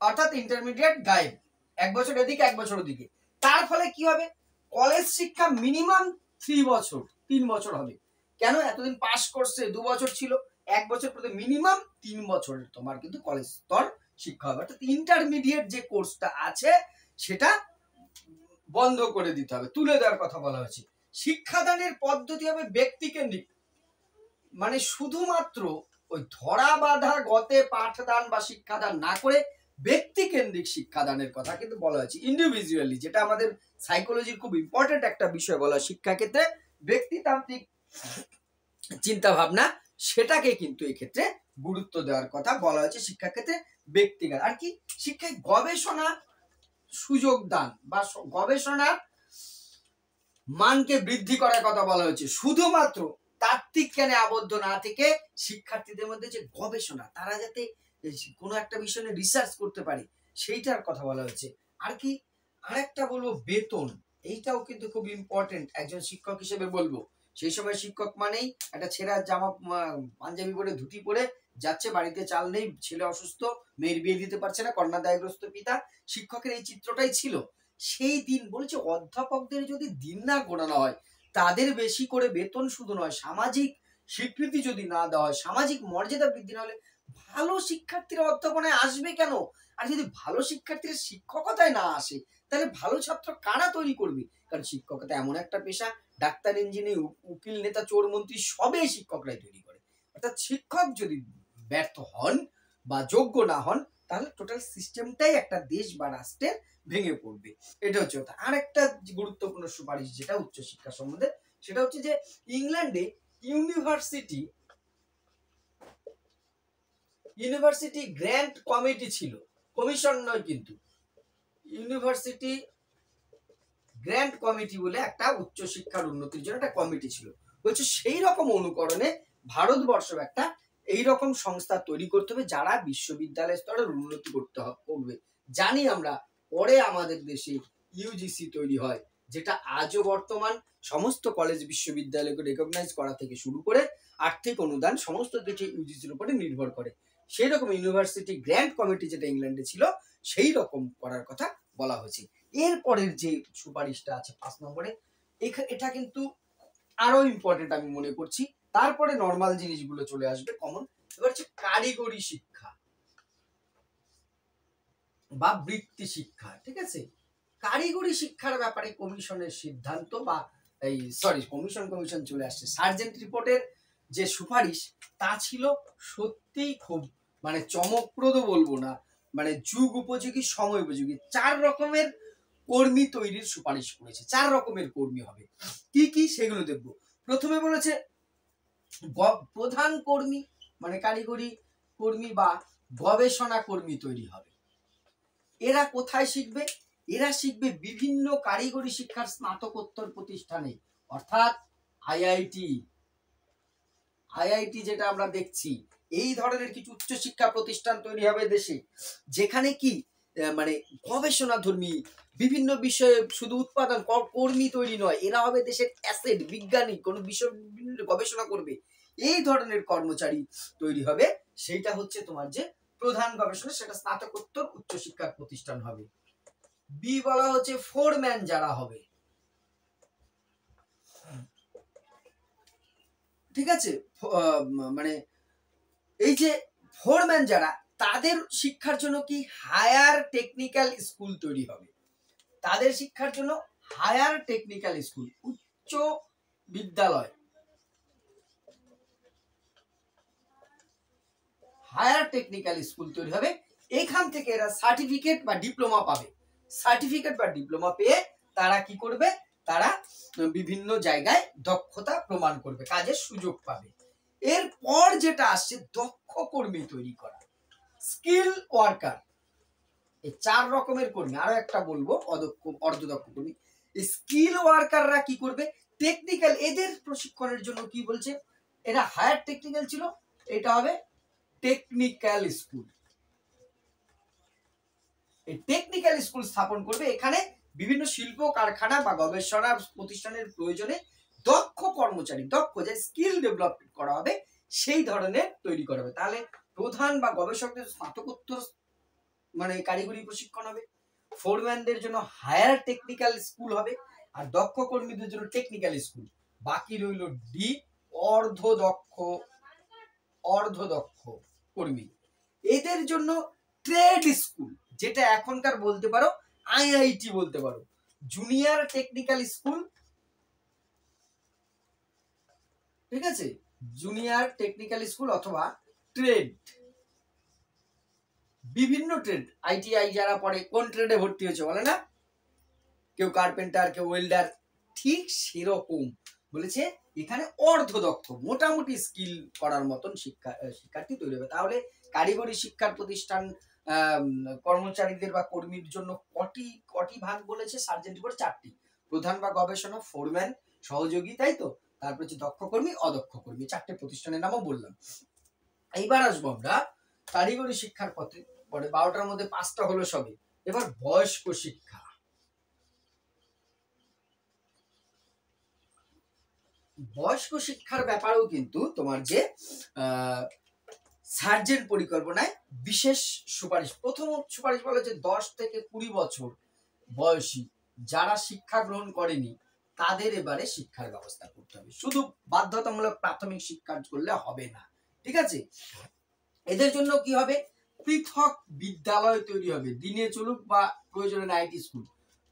অর্থাৎ ইন্টারমিডিয়েট গাইড। 1 বছর এদিকে 1 বছর ওদিকে। তার ফলে কি হবে? কলেজ শিক্ষা মিনিমাম 3 বছর, 3 বছর হবে। কেন? এতদিন পাস করছে 2 বছর ছিল, 1 বছর পরে মিনিমাম 3 বছরের তোমার কিন্তু কলেজ স্তর শিক্ষা হবে। অর্থাৎ ইন্টারমিডিয়েট যে কোর্সটা আছে সেটা বন্ধ করে দিতে হবে, তুলে দেওয়ার কথা বলা হয়েছে। শিক্ষাদানের পদ্ধতি হবে ব্যক্তিকেন্দ্রিক, মানে শুধুমাত্র ওই ধরা বাঁধা গতে পাঠদান বা শিক্ষাদান না করে ব্যক্তিকেন্দ্রিক শিক্ষাদানের কথা কিন্তু বলা হয়েছে। ইন্ডিভিজুয়ালি, যেটা আমাদের সাইকোলজির খুব ইম্পর্টেন্ট একটা বিষয় বলা হয় শিক্ষা ক্ষেত্রে, ব্যক্তিতান্ত্রিক চিন্তা ভাবনা, সেটাকে কিন্তু এই ক্ষেত্রে গুরুত্ব দেওয়ার কথা বলা হয়েছে শিক্ষা ক্ষেত্রে। ব্যক্তিগত আর কি, শিক্ষায় গবেষণা সুযোগ দান বা গবেষণার মানকে বৃদ্ধি করার কথা বলা হয়েছে। শুধুমাত্র তাত্ত্বিক জ্ঞানে আবদ্ধ না থেকে শিক্ষার্থীদের মধ্যে যে গবেষণা, তারা যাতে কোনো একটা বিষয় নিয়ে রিসার্চ করতে পারে, সেইটার কথা বলা হয়েছে। আর কি, আরেকটা বলবো বেতন। এইটাও কিন্তু খুব ইম্পর্টেন্ট একজন শিক্ষক হিসেবে বলবো। সেই সময় শিক্ষক মানেই একটা ছেঁড়া জামা, পাঞ্জাবি পরে, ধুতি পরে যাচ্ছে, বাড়িতে চাল নেই, ছেলে অসুস্থ, মেয়ের বিয়ে দিতে পারছে না, কন্যাদায়গ্রস্ত পিতা। শিক্ষকের এই চিত্রটাই ছিল সেই দিন। বলছে অধ্যাপকদের যদি দিন না গোনানো হয়, তাদের বেশি করে বেতন শুধু নয়, সামাজিক স্বীকৃতি যদি না দেওয়া হয়, সামাজিক মর্যাদা বৃদ্ধি না হলে ভালো শিক্ষার্থীরা অধ্যাপনায় আসবে কেন? আর যদি ভালো শিক্ষার্থীরা শিক্ষকতায় না আসে, তাহলে ভালো ছাত্র কারা তৈরি করবে? কারণ শিক্ষকতা এমন একটা পেশা, ডাক্তার, ইঞ্জিনিয়ার, উকিল, নেতা, চোর, মন্ত্রী সবই শিক্ষকরাই তৈরি করে। অর্থাৎ শিক্ষক যদি ব্যর্থ হন বা যোগ্য না হন, তাহলে টোটাল সিস্টেমটাই একটা দেশ বা রাষ্ট্রের ভেঙে পড়বে। এটা হচ্ছে কথা। আর একটা গুরুত্বপূর্ণ সুপারিশ যেটা উচ্চশিক্ষা সম্বন্ধে, সেটা হচ্ছে যে ইংল্যান্ডে ইউনিভার্সিটি গ্র্যান্ট কমিটি ছিল, কমিশন নয় কিন্তু, ইউনিভার্সিটি গ্র্যান্ট কমিটি বলে একটা উচ্চশিক্ষার উন্নতির জন্য একটা কমিটি ছিল। বলছে সেই রকম অনুকরণে ভারতবর্ষ একটা এইরকম সংস্থা তৈরি করতে হবে যারা বিশ্ববিদ্যালয় স্তরের উন্নতি করবে। জানি আমরা পরে আমাদের দেশে ইউজিসি তৈরি হয়, যেটা আজও বর্তমান সমস্ত কলেজ বিশ্ববিদ্যালয়কে রেকগনাইজ করা থেকে শুরু করে আর্থিক অনুদান সমস্ত কিছু ইউজিসির উপরে নির্ভর করে। সেই রকম ইউনিভার্সিটি গ্র্যান্ট কমিটি যেটা ইংল্যান্ডে ছিল, সেই রকম করার কথা বলা হয়েছে। এরপরের যে সুপারিশটা আছে 5 নম্বরে, এটা কিন্তু আরো ইম্পর্টেন্ট আমি মনে করছি। তারপরে নর্মাল জিনিসগুলো চলে আসবে কমন। এবার হচ্ছে কারিগরি শিক্ষা বা বৃত্তি শিক্ষা। ঠিক আছে, কারিগরি শিক্ষার ব্যাপারে কমিশনের সিদ্ধান্ত বা কমিশন চলে আসছে। সার্জেন্ট রিপোর্টের যে সুপারিশ, তা ছিল সত্যিই খুব মানে চমকপ্রদ বলবো না, মানে যুগ উপযোগী, সময় উপযোগী 4 রকমের কর্মী তৈরির সুপারিশ করেছে। 4 রকমের কর্মী হবে, কি কি সেগুলো দেখবো। প্রথমে বলেছে প্রধান কর্মী, মানে কারিগরি কর্মী বা গবেষণা কর্মী তৈরি হবে। এরা কোথায় শিখবে? এরা শিখবে বিভিন্ন কারিগরি শিক্ষার স্নাতকোত্তর প্রতিষ্ঠানে, অর্থাৎ আইআইটি যেটা আমরা দেখছি, এই ধরনের কিছু উচ্চশিক্ষা প্রতিষ্ঠান তৈরি হবে দেশে, যেখানে কি মানে গবেষণাধর্মী বিভিন্ন বিষয়ে শুধু উৎপাদন কর্মী তৈরি নয়, এরা হবে দেশের অ্যাসেট, বিজ্ঞানী, কোনো বিষয় গবেষণা করবে, এই ধরনের কর্মচারী তৈরি হবে। সেইটা হচ্ছে তোমার যে প্রধান গবেষণা, সেটা স্নাতকোত্তর উচ্চশিক্ষার প্রতিষ্ঠান হবে। বি বলা হচ্ছে ফোরম্যান যারা হবে, ঠিক আছে, মানে এই যে ফোরম্যান যারা, তাদের শিক্ষার জন্য কি হায়ার টেকনিক্যাল স্কুল তৈরি হবে। তাদের শিক্ষার জন্য হায়ার টেকনিক্যাল স্কুল, উচ্চ বিদ্যালয়, হায়ার টেকনিক্যাল স্কুল তৈরি হবে। এখান থেকে এরা সার্টিফিকেট বা ডিপ্লোমা পাবে। সার্টিফিকেট বা ডিপ্লোমা পেয়ে তারা কি করবে? তারা বিভিন্ন জায়গায় দক্ষতা প্রমাণ করবে, কাজের সুযোগ পাবে। এরপর যেটা আসছে দক্ষ কর্মী তৈরি করা, স্কিল ওয়ার্কার। এই 4 রকমের কর্মী, আরো একটা বলবো অর্ধদক্ষ কর্মী। স্কিল ওয়ার্কাররা কি করবে? টেকনিক্যাল, এদের প্রশিক্ষণের জন্য কি বলছে, এরা হায়ার টেকনিক্যাল ছিল, এটা হবে টেকনিক্যাল স্কুল। এই টেকনিক্যাল স্কুল স্থাপন করবে। এখানে বিভিন্ন শিল্প কারখানা বা গবেষণা প্রতিষ্ঠানের প্রয়োজনে দক্ষ কর্মচারী, দক্ষ যে স্কিল ডেভেলপমেন্ট করা হবে, সেই ধরনের তৈরি করা হবে। তাহলে প্রধান বা গবেষকদের স্নাতকোত্তর মানে কারিগরি প্রশিক্ষণ হবে, ফোরম্যানদের জন্য হায়ার টেকনিক্যাল স্কুল হবে, আর দক্ষ কর্মীদের জন্য টেকনিক্যাল স্কুল। বাকি রইল ডি, অর্ধদক্ষ কর্মী। এদের জন্য ট্রেড স্কুল, যেটা এখনকার বলতে পারো আইআইটি বলতে পারো, জুনিয়র টেকনিক্যাল স্কুল, ঠিক আছে, জুনিয়র টেকনিক্যাল স্কুল অথবা ট্রেড, বিভিন্ন ট্রেড। আইটিআই যারা পড়ে কোন ট্রেডে ভর্তি হয়েছে বলে না, কেউ কার্পেন্টার, কেউ ওয়েল্ডার, ঠিক সেরকম বলেছে এখানে অর্ধদক্ষ, মোটামুটি স্কিল করার মতন শিক্ষার্থী তৈরি হবে। তাহলে কারিগরি শিক্ষার প্রতিষ্ঠান কর্মচারীদের বা কর্মীর জন্য কটি ভাগ বলেছে সার্জেন্ট রিপোর্ট? 4টি। প্রধান বা গবেষণা, ফোরম্যান, সহযোগী, তাই তো, তারপর হচ্ছে দক্ষ কর্মী, অদক্ষ কর্মী, 4টে প্রতিষ্ঠানের নামও বললাম। এইবার আসবো আমরা কারিগরি শিক্ষার পথে, পরে 12টার মধ্যে 5টা হলো সবে। এবার বয়স্ক শিক্ষা। বয়স্ক শিক্ষার ব্যাপারেও কিন্তু তোমার যে সার্জেন্ট পরিকল্পনায় বিশেষ সুপারিশ, প্রথম সুপারিশ বলে যে 10 থেকে 20 বছর বয়সী যারা শিক্ষা গ্রহণ করেনি তাদের এবারে শিক্ষার ব্যবস্থা করতে হবে। শুধু বাধ্যতামূলক প্রাথমিক শিক্ষা করলে হবে না, ঠিক আছে। এদের জন্য কি হবে? পৃথক বিদ্যালয় তৈরি হবে, দিনে চলুক বা প্রয়োজনে নাইট স্কুল।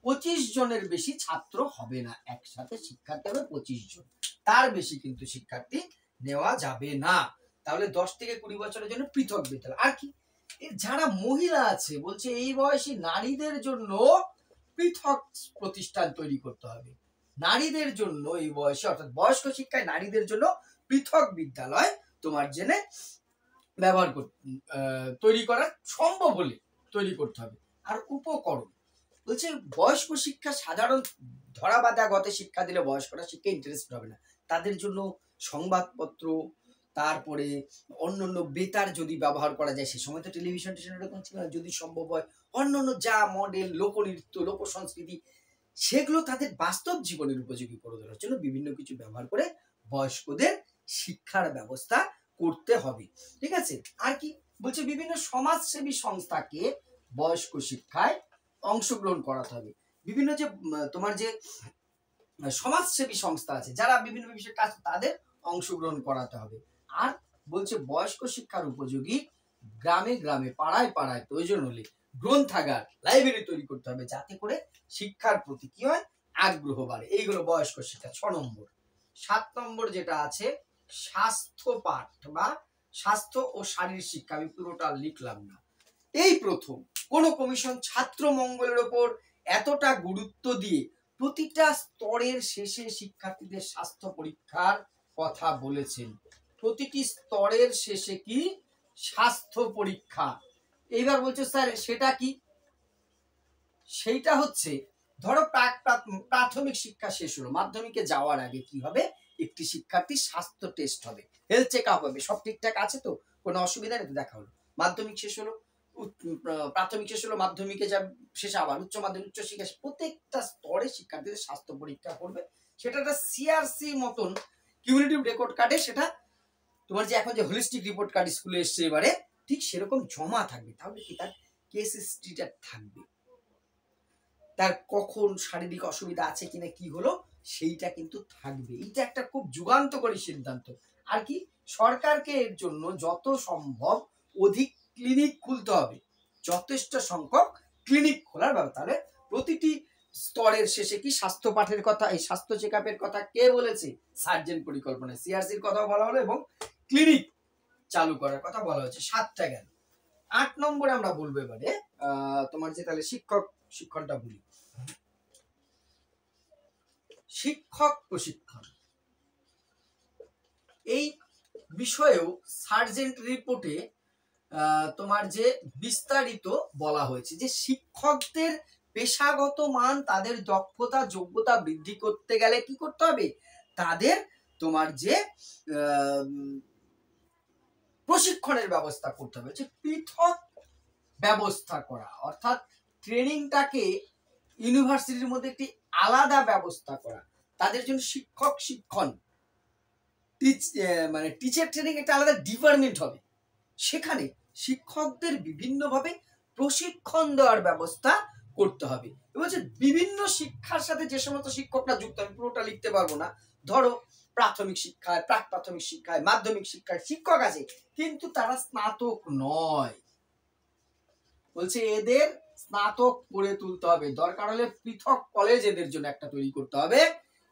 25 জনের বেশি ছাত্র হবে না, একসাথে শিক্ষার্থী হবে 25 জন, তার বেশি কিন্তু শিক্ষার্থী নেওয়া যাবে না। তাহলে 10 থেকে 20 বছরের জন্য পৃথক বিদ্যালয়। আর কি, যারা মহিলা আছে বলছে এই বয়সী নারীদের জন্য পৃথক প্রতিষ্ঠান তৈরি করতে হবে। নারীদের জন্য এই বয়সে, অর্থাৎ বয়স্ক শিক্ষায় নারীদের জন্য পৃথক বিদ্যালয় তোমার জেনে ব্যবহার তৈরি করা সম্ভব হলে তৈরি করতে হবে। আর উপকরণ বলছে বয়স্ক শিক্ষা সাধারণ ধরাবাঁধা গতে শিক্ষা দিলে বয়স্করা শিক্ষা ইন্টারেস্ট হবে না, তাদের জন্য সংবাদপত্র, তারপরে অন্যান্য বেতার যদি ব্যবহার করা যায়, সে সময় তো টেলিভিশন এরকম ছিল না, যদি সম্ভব হয় অন্যান্য যা মডেল, লোকনৃত্য, লোক সংস্কৃতি, সেগুলো তাদের বাস্তব জীবনের উপযোগী করে দেওয়ার জন্য বিভিন্ন কিছু ব্যবহার করে বয়স্কদের শিক্ষার ব্যবস্থা করতে হবে, ঠিক আছে। আর কি বলছে, বিভিন্ন সমাজসেবী সংস্থাকে বয়স্ক শিক্ষায় অংশগ্রহণ করাতে হবে। বিভিন্ন যে তোমার যে সমাজসেবী সংস্থা আছে যারা বিভিন্ন বিষয়ে কাজ, তাদের অংশগ্রহণ করাতে হবে। আর বলছে বয়স্ক শিক্ষার উপযোগী গ্রামে গ্রামে, পাড়ায় পাড়ায় প্রয়োজন হলে গ্রন্থাগার, লাইব্রেরি তৈরি করতে হবে, যাতে করে শিক্ষার প্রতি কি হয়, আগ্রহ বাড়ে। এইগুলো বয়স্ক শিক্ষা। 6 নম্বর। 7 নম্বর যেটা আছে স্বাস্থ্য পাঠ বা স্বাস্থ্য ও শারীরিক শিক্ষা, আমি পুরোটা লিখলাম না। এই প্রথম কোন কমিশন ছাত্র মঙ্গলের ওপর এতটা গুরুত্ব দিয়ে প্রতিটা স্তরের শেষে শিক্ষার্থীদের স্বাস্থ্য পরীক্ষার কথা বলেছেন। প্রতিটি স্তরের শেষে কি স্বাস্থ্য পরীক্ষা। এইবার বলছে স্যার সেটা কি? সেইটা হচ্ছে ধরো প্রাথমিক শিক্ষা শেষ হলো, মাধ্যমিকে যাওয়ার আগে কি হবে, একটি শিক্ষার্থীর স্বাস্থ্য টেস্ট হবে, হেলথ চেক আপ হবে, সব ঠিকঠাক আছে তো, কোনো অসুবিধা নেই তো, দেখা হলো। মাধ্যমিক শেষ হলো, প্রাথমিক শেষ হলো, মাধ্যমিকে যা শেষে আবার উচ্চ মাধ্যমিক, উচ্চ শিক্ষা, প্রত্যেকটা স্তরে শিক্ষার্থীদের স্বাস্থ্য পরীক্ষা করবে। সেটা একটা সিআরসি মতন কিউরেটিভ রেকর্ড কার্ডে, সেটা তোমার যে এখন যে হোলিস্টিক রিপোর্ট কার্ড স্কুলে এসছে এবারে, ঠিক সেরকম জমা থাকবে। তাহলে কি তার কেস হিস্ট্রিটা থাকবে, তার কখন শারীরিক অসুবিধা আছে কিনা, কি হলো, সেইটা কিন্তু থাকবে। এইটা একটা খুব যুগান্তকারী সিদ্ধান্ত। আর কি, সরকারকে এর জন্য যত সম্ভব অধিক ক্লিনিক খুলতে হবে, যথেষ্ট সংখ্যক ক্লিনিক খোলার ব্যাপার। তাহলে প্রতিটি স্তরের শেষে কি স্বাস্থ্য পাঠের কথা, এই স্বাস্থ্য চেক আপের কথা কে বলেছে? সার্জেন পরিকল্পনায় সিআরসির কথা বলা হলো এবং ক্লিনিক চালু করার কথা বলা হয়েছে। 7টা গেল। 8 নম্বরে আমরা বলবো এবারে তোমার যে তাহলে শিক্ষণটা বলি, শিক্ষক প্রশিক্ষণ। এই বিষয়েও সার্জেন্ট রিপোর্টে তোমার যে বিস্তারিত বলা হয়েছে যে শিক্ষকদের পেশাগত মান, তাদের দক্ষতা যোগ্যতা বৃদ্ধি করতে গেলে কি করতে হবে, তাদের তোমার যে প্রশিক্ষণের ব্যবস্থা করতে হবে, যে পৃথক ব্যবস্থা করা, অর্থাৎ ট্রেনিংটাকে ইউনিভার্সিটির মধ্যে একটি আলাদা ব্যবস্থা করা, তাদের জন্য শিক্ষক শিক্ষণ মানে টিচার ট্রেনিং একটা আলাদা ডিপার্টমেন্ট হবে, সেখানে শিক্ষকদের বিভিন্নভাবে প্রশিক্ষণ দেওয়ার ব্যবস্থা করতে হবে। এবং বিভিন্ন শিক্ষার সাথে যে সমস্ত শিক্ষকরা যুক্ত, আমি পুরোটা লিখতে পারবো না, ধরো প্রাথমিক শিক্ষায়, প্রাক প্রাথমিক শিক্ষায়, মাধ্যমিক শিক্ষায় শিক্ষক আছে, কিন্তু তারা স্নাতক নয়, বলছে এদের স্নাতক করে তুলতে হবে, দরকার হলে পৃথক কলেজ এদের জন্য একটা তৈরি করতে হবে,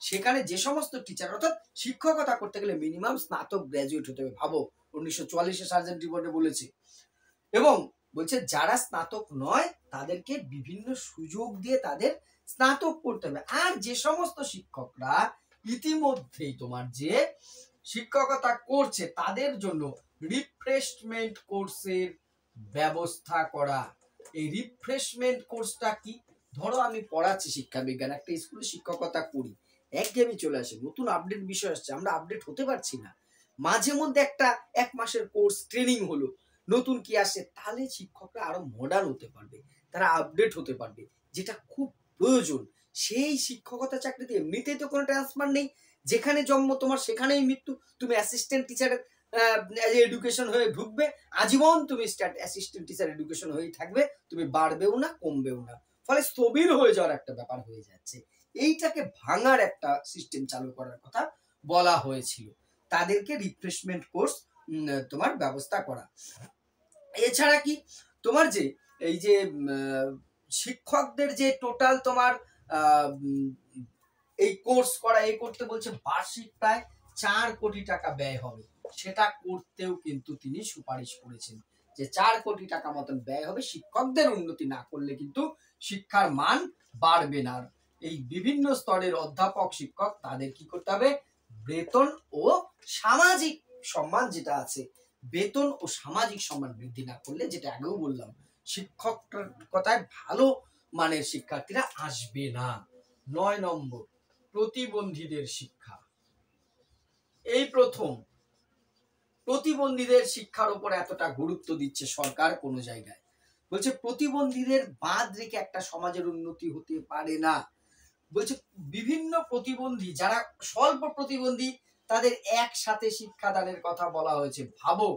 সেখানে যে সমস্ত টিচার, অর্থাৎ শিক্ষকতা করতে গেলে মিনিমাম স্নাতক গ্রাজুয়েট হতে হবে। ভাবো 1944 সার্জেন্ট রিপোর্টে বলেছে। এবং বলছে যারা স্নাতক নয় তাদেরকে বিভিন্ন সুযোগ দিয়ে তাদের স্নাতক করতে হবে। আর যে সমস্ত শিক্ষকরা ইতিমধ্যেই তোমার যে শিক্ষকতা করছে তাদের জন্য রিফ্রেশমেন্ট কোর্সের ব্যবস্থা করা। এই রিফ্রেশমেন্ট কোর্সটা কি, ধরো আমি পড়াচ্ছি শিক্ষা বিজ্ঞান, একটা স্কুলে শিক্ষকতা করি, একঘেয়েমি চলে আসে, নতুন আপডেট বিষয় আসছে, আমরা আপডেট হতে পারছি না, মাঝে মধ্যে একটা 1 মাসের কোর্স ট্রেনিং হলো, নতুন কি আসে, তাহলে শিক্ষকরা আরো মডার্ন হতে পারবে, তারা আপডেট হতে পারবে, যেটা খুব প্রয়োজন। সেই শিক্ষকতা চাকরিতে এমনিতেই তো কোনো ট্রান্সফার নেই, যেখানে জন্ম তোমার সেখানেই মৃত্যু। তুমি অ্যাসিস্ট্যান্ট টিচারের এডুকেশন হয়ে ঢুকবে, আজীবন তুমি অ্যাসিস্ট্যান্ট টিচার এডুকেশন হয়েই থাকবে, তুমি বাড়বেও না কমবেও না, ফলে স্থবির হয়ে যাওয়ার একটা ব্যাপার হয়ে যাচ্ছে। এইটাকে ভাঙার একটা সিস্টেম চালু করার কথা বলা হয়েছিল, তাদেরকে রিফ্রেশমেন্ট কোর্স তোমার ব্যবস্থা করা। এছাড়া কি তোমার যে এই যে শিক্ষকদের যে টোটাল তোমার এই কোর্স করা, এই করতে বলছে বার্ষিক প্রায় 4 কোটি টাকা ব্যয় হবে, সেটা করতেও কিন্তু তিনি সুপারিশ করেছেন যে 4 কোটি টাকা মতন ব্যয় হবে। শিক্ষকদের উন্নতি না করলে কিন্তু শিক্ষার মান বাড়বে না। এই বিভিন্ন স্তরের অধ্যাপক শিক্ষক তাদের কি করতে হবে, বেতন ও সামাজিক সম্মান যেটা আছে, বেতন ও সামাজিক সম্মান বৃদ্ধি না করলে, যেটা আগেও বললাম, শিক্ষকটার কথায় ভালো মানের শিক্ষার্থীরা আসবে না। 9 নম্বর প্রতিবন্ধীদের শিক্ষা। এই প্রথম প্রতিবন্ধীদের শিক্ষার উপর এতটা গুরুত্ব দিচ্ছে সরকার কোন জায়গায়, বলছে প্রতিবন্ধীদের বাদ রেখে একটা সমাজের উন্নতি হতে পারে না। বলছে বিভিন্ন প্রতিবন্ধী, যারা স্বল্প প্রতিবন্ধী, তাদের একসাথে শিক্ষাদানের কথা বলা হয়েছে। ভাবো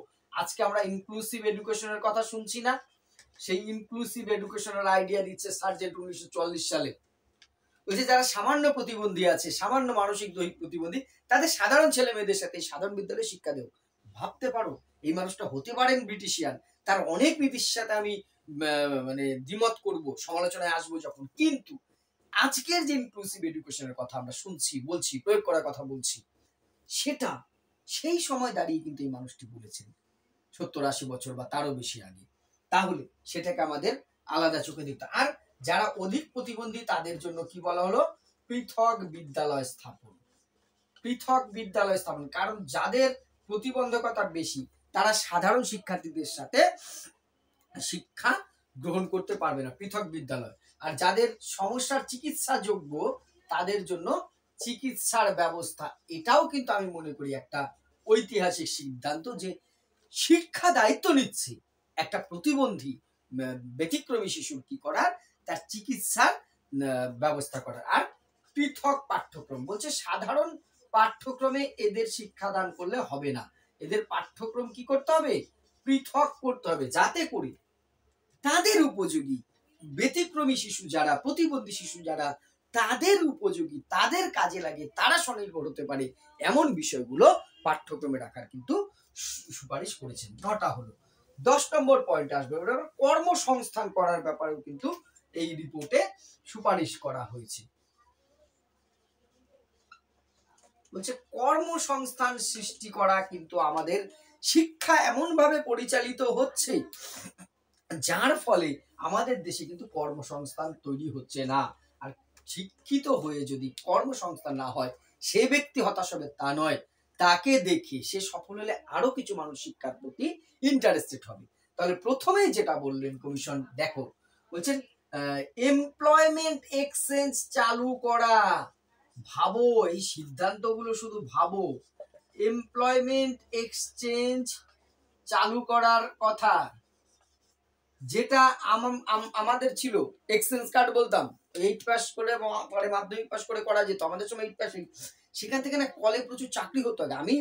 আজকে আমরা ইনক্লুসিভ এডুকেশনের কথা শুনছি না, সেই ইনক্লুসিভ এডুকেশনের আইডিয়া দিচ্ছে সার্জেন্ট 1944 সালে। বলছে যারা সামান্য প্রতিবন্ধী আছে, সামান্য মানসিক দৈহিক প্রতিবন্ধী, তাদের সাধারণ ছেলে মেয়েদের সাথে সাধারণ বিদ্যালয়ে শিক্ষা দেব। ভাবতে পারো এই মানুষটা হতে পারেন ব্রিটিশিয়ান, তার অনেক নীতির সাথে আমি মানে দ্বিমত করব, সমালোচনায় আসবো যখন, কিন্তু আজকের যে ইনক্লুসিভ এডুকেশনের কথা আমরা শুনছি, বলছি, প্রয়োগ করার কথা বলছি, সেটা সেই সময় দাঁড়িয়ে কিন্তু এই মানুষটি বলেছেন। 70-80 বছর বা তারও বেশি আগে, তাহলে সেটাকে আমাদের আলাদা চোখে দেখতে। আর যারা অধিক প্রতিবন্ধী তাদের জন্য কি বলা হলো, পৃথক বিদ্যালয় স্থাপন। পৃথক বিদ্যালয় স্থাপন, কারণ যাদের প্রতিবন্ধকতা বেশি তারা সাধারণ শিক্ষার্থীদের সাথে শিক্ষা গ্রহণ করতে পারবে না, পৃথক বিদ্যালয়। আর যাদের সমস্যার চিকিৎসা যোগ্য তাদের জন্য চিকিৎসার ব্যবস্থা। এটাও কিন্তু আমি মনে করি একটা ঐতিহাসিক সিদ্ধান্ত, যে শিক্ষা দায়িত্ব নিচ্ছে একটা প্রতিবন্ধী ব্যতিক্রমী শিশুর কি করার, তার চিকিৎসার ব্যবস্থা করার। আর পৃথক পাঠ্যক্রম বলছে, সাধারণ পাঠ্যক্রমে এদের শিক্ষাদান করলে হবে না, এদের পাঠ্যক্রম কি করতে হবে, পৃথক করতে হবে, যাতে করে তাদের উপযোগী ব্যতিক্রমী শিশু যারা, প্রতিবন্ধী শিশু যারা, তাদের উপযোগী, তাদের কাজে লাগে, তারা স্বনির্ভর হতে পারে, এমন বিষয়গুলো পাঠ্যক্রমে রাখার কিন্তু সুপারিশ করেছেন। 9টা হলো। 10 নম্বর পয়েন্ট আসবে, কর্মসংস্থান করার ব্যাপারেও কিন্তু এই রিপোর্টে সুপারিশ করা হয়েছে। বলছে কর্মসংস্থান সৃষ্টি করা, কিন্তু আমাদের শিক্ষা এমন ভাবে পরিচালিত হচ্ছে যার ফলে আমাদের দেশে কিন্তু কর্মসংস্থান তৈরি হচ্ছে না। আর শিক্ষিত হয়ে যদি কর্মসংস্থান না হয়, সে ব্যক্তি হতাশ হবে তা নয়, তাকে দেখে সে সফল হলে আরো কিছু মানুষ শিক্ষার প্রতি ইন্টারেস্টেড হবে। তাহলে প্রথমেই যেটা বললেন কমিশন, দেখো বলছেন এমপ্লয়মেন্ট এক্সচেঞ্জ চালু করা। ভাবো, এই সিদ্ধান্তগুলো শুধু ভাবো, এমপ্লয়মেন্ট এক্সচেঞ্জ চালু করার কথা, যেটা আমাদের ছিল এক্সচেঞ্জ কার্ড বলতাম, 8 পাস করে পরে মাধ্যমিক পাস করে করা যেত, আমাদের সময় 8 পাস, সেখান থেকে না কলে প্রচুর চাকরি হতো আগে।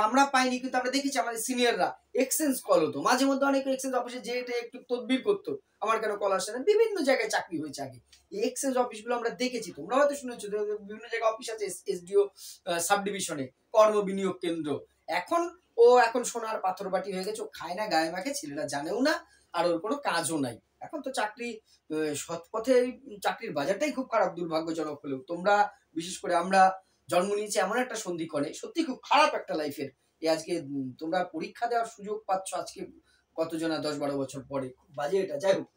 আমরা পাইনি, কিন্তু আমরা দেখেছি আমাদের সিনিয়ররা এক্সচেঞ্জ কল হতো মাঝে মধ্যে, অনেকে এক্সচেঞ্জ অফিসে যেটা একটু তদবির করতো, আমার কেন কল আসে না, বিভিন্ন জায়গায় চাকরি হয়েছে আগে। এই এক্সচেঞ্জ অফিসগুলো আমরা দেখেছি, তোমরা হয়তো শুনেছো, বিভিন্ন জায়গায় অফিস আছে, এসডিও সাব ডিভিশনে, কর্ম বিনিয়োগ কেন্দ্র। এখন সোনার পাথর বাটি হয়ে গেছে, খায় না, গায়ে মাখে, ছেলেরা জানেও না, আর ওর কোনো কাজও নাই। এখন তো চাকরি, সৎ পথে চাকরির বাজারটাই খুব খারাপ, দুর্ভাগ্যজনক হলেও। তোমরা বিশেষ করে আমরা জন্ম নিয়েছি এমন একটা সন্ধিক্ষণে, সত্যি খুব খারাপ একটা লাইফের। আজকে তোমরা পরীক্ষা দেওয়ার সুযোগ পাচ্ছ আজকে কতজনা 10-12 বছর পরে, খুব বাজে এটা। যাই হোক,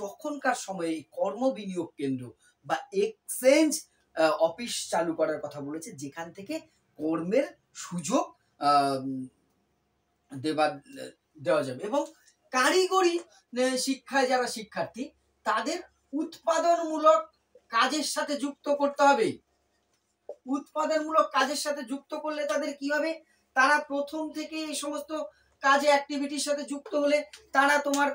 তখনকার সময়ে কর্ম বিনিয়োগ কেন্দ্র বা এক্সচেঞ্জ অফিস চালু করার কথা বলেছে, যেখান থেকে কর্মের সুযোগ দেওয়া যাবে। এবং কারিগরি শিক্ষায় যারা শিক্ষার্থী, তাদের উৎপাদনমূলক কাজের সাথে যুক্ত করতে হবে। উৎপাদনমূলক কাজের সাথে যুক্ত করলে তাদের কি হবে, তারা প্রথম থেকে এই সমস্ত কাজে অ্যাক্টিভিটির সাথে যুক্ত হলে তারা তোমার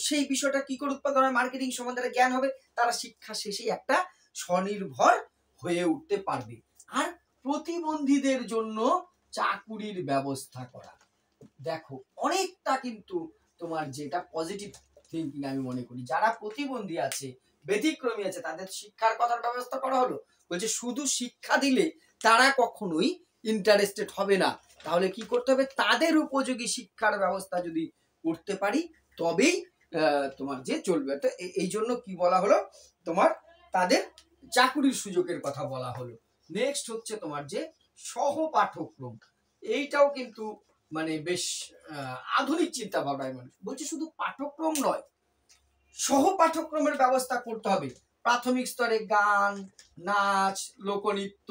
সেই বিষয়টা কি করে উৎপাদন হয়, মার্কেটিং সম্বন্ধে জ্ঞান হবে, তারা শিক্ষা শেষে একটা স্বনির্ভর হয়ে উঠতে পারবে। আর প্রতিবন্ধীদের জন্য চাকুরির ব্যবস্থা করা, দেখো অনেকটা কিন্তু তোমার যেটা পজিটিভ থিঙ্কিং আমি মনে করি। যারা প্রতিবন্ধী আছে, ব্যতিক্রমী আছে, তাদের শিক্ষার কথার ব্যবস্থা করা হলো। বলছে শুধু শিক্ষা দিলে তারা কখনোই ইন্টারেস্টেড হবে না, তাহলে কি করতে হবে, তাদের উপযোগী শিক্ষার ব্যবস্থা যদি করতে পারি তবেই তোমার যে চলবে। তো এই জন্য কি বলা হলো, তোমার তাদের চাকুরির সুযোগের কথা বলা হলো। নেক্সট হচ্ছে তোমার যে সহপাঠক্রম, এইটাও কিন্তু মানে বেশ আধুনিক চিন্তা ভাবনায় মানুষ বলছে, শুধু পাঠ্যক্রম নয়, সহপাঠক্রমের ব্যবস্থা করতে হবে। প্রাথমিক স্তরে গান, নাচ, লোকনৃত্য,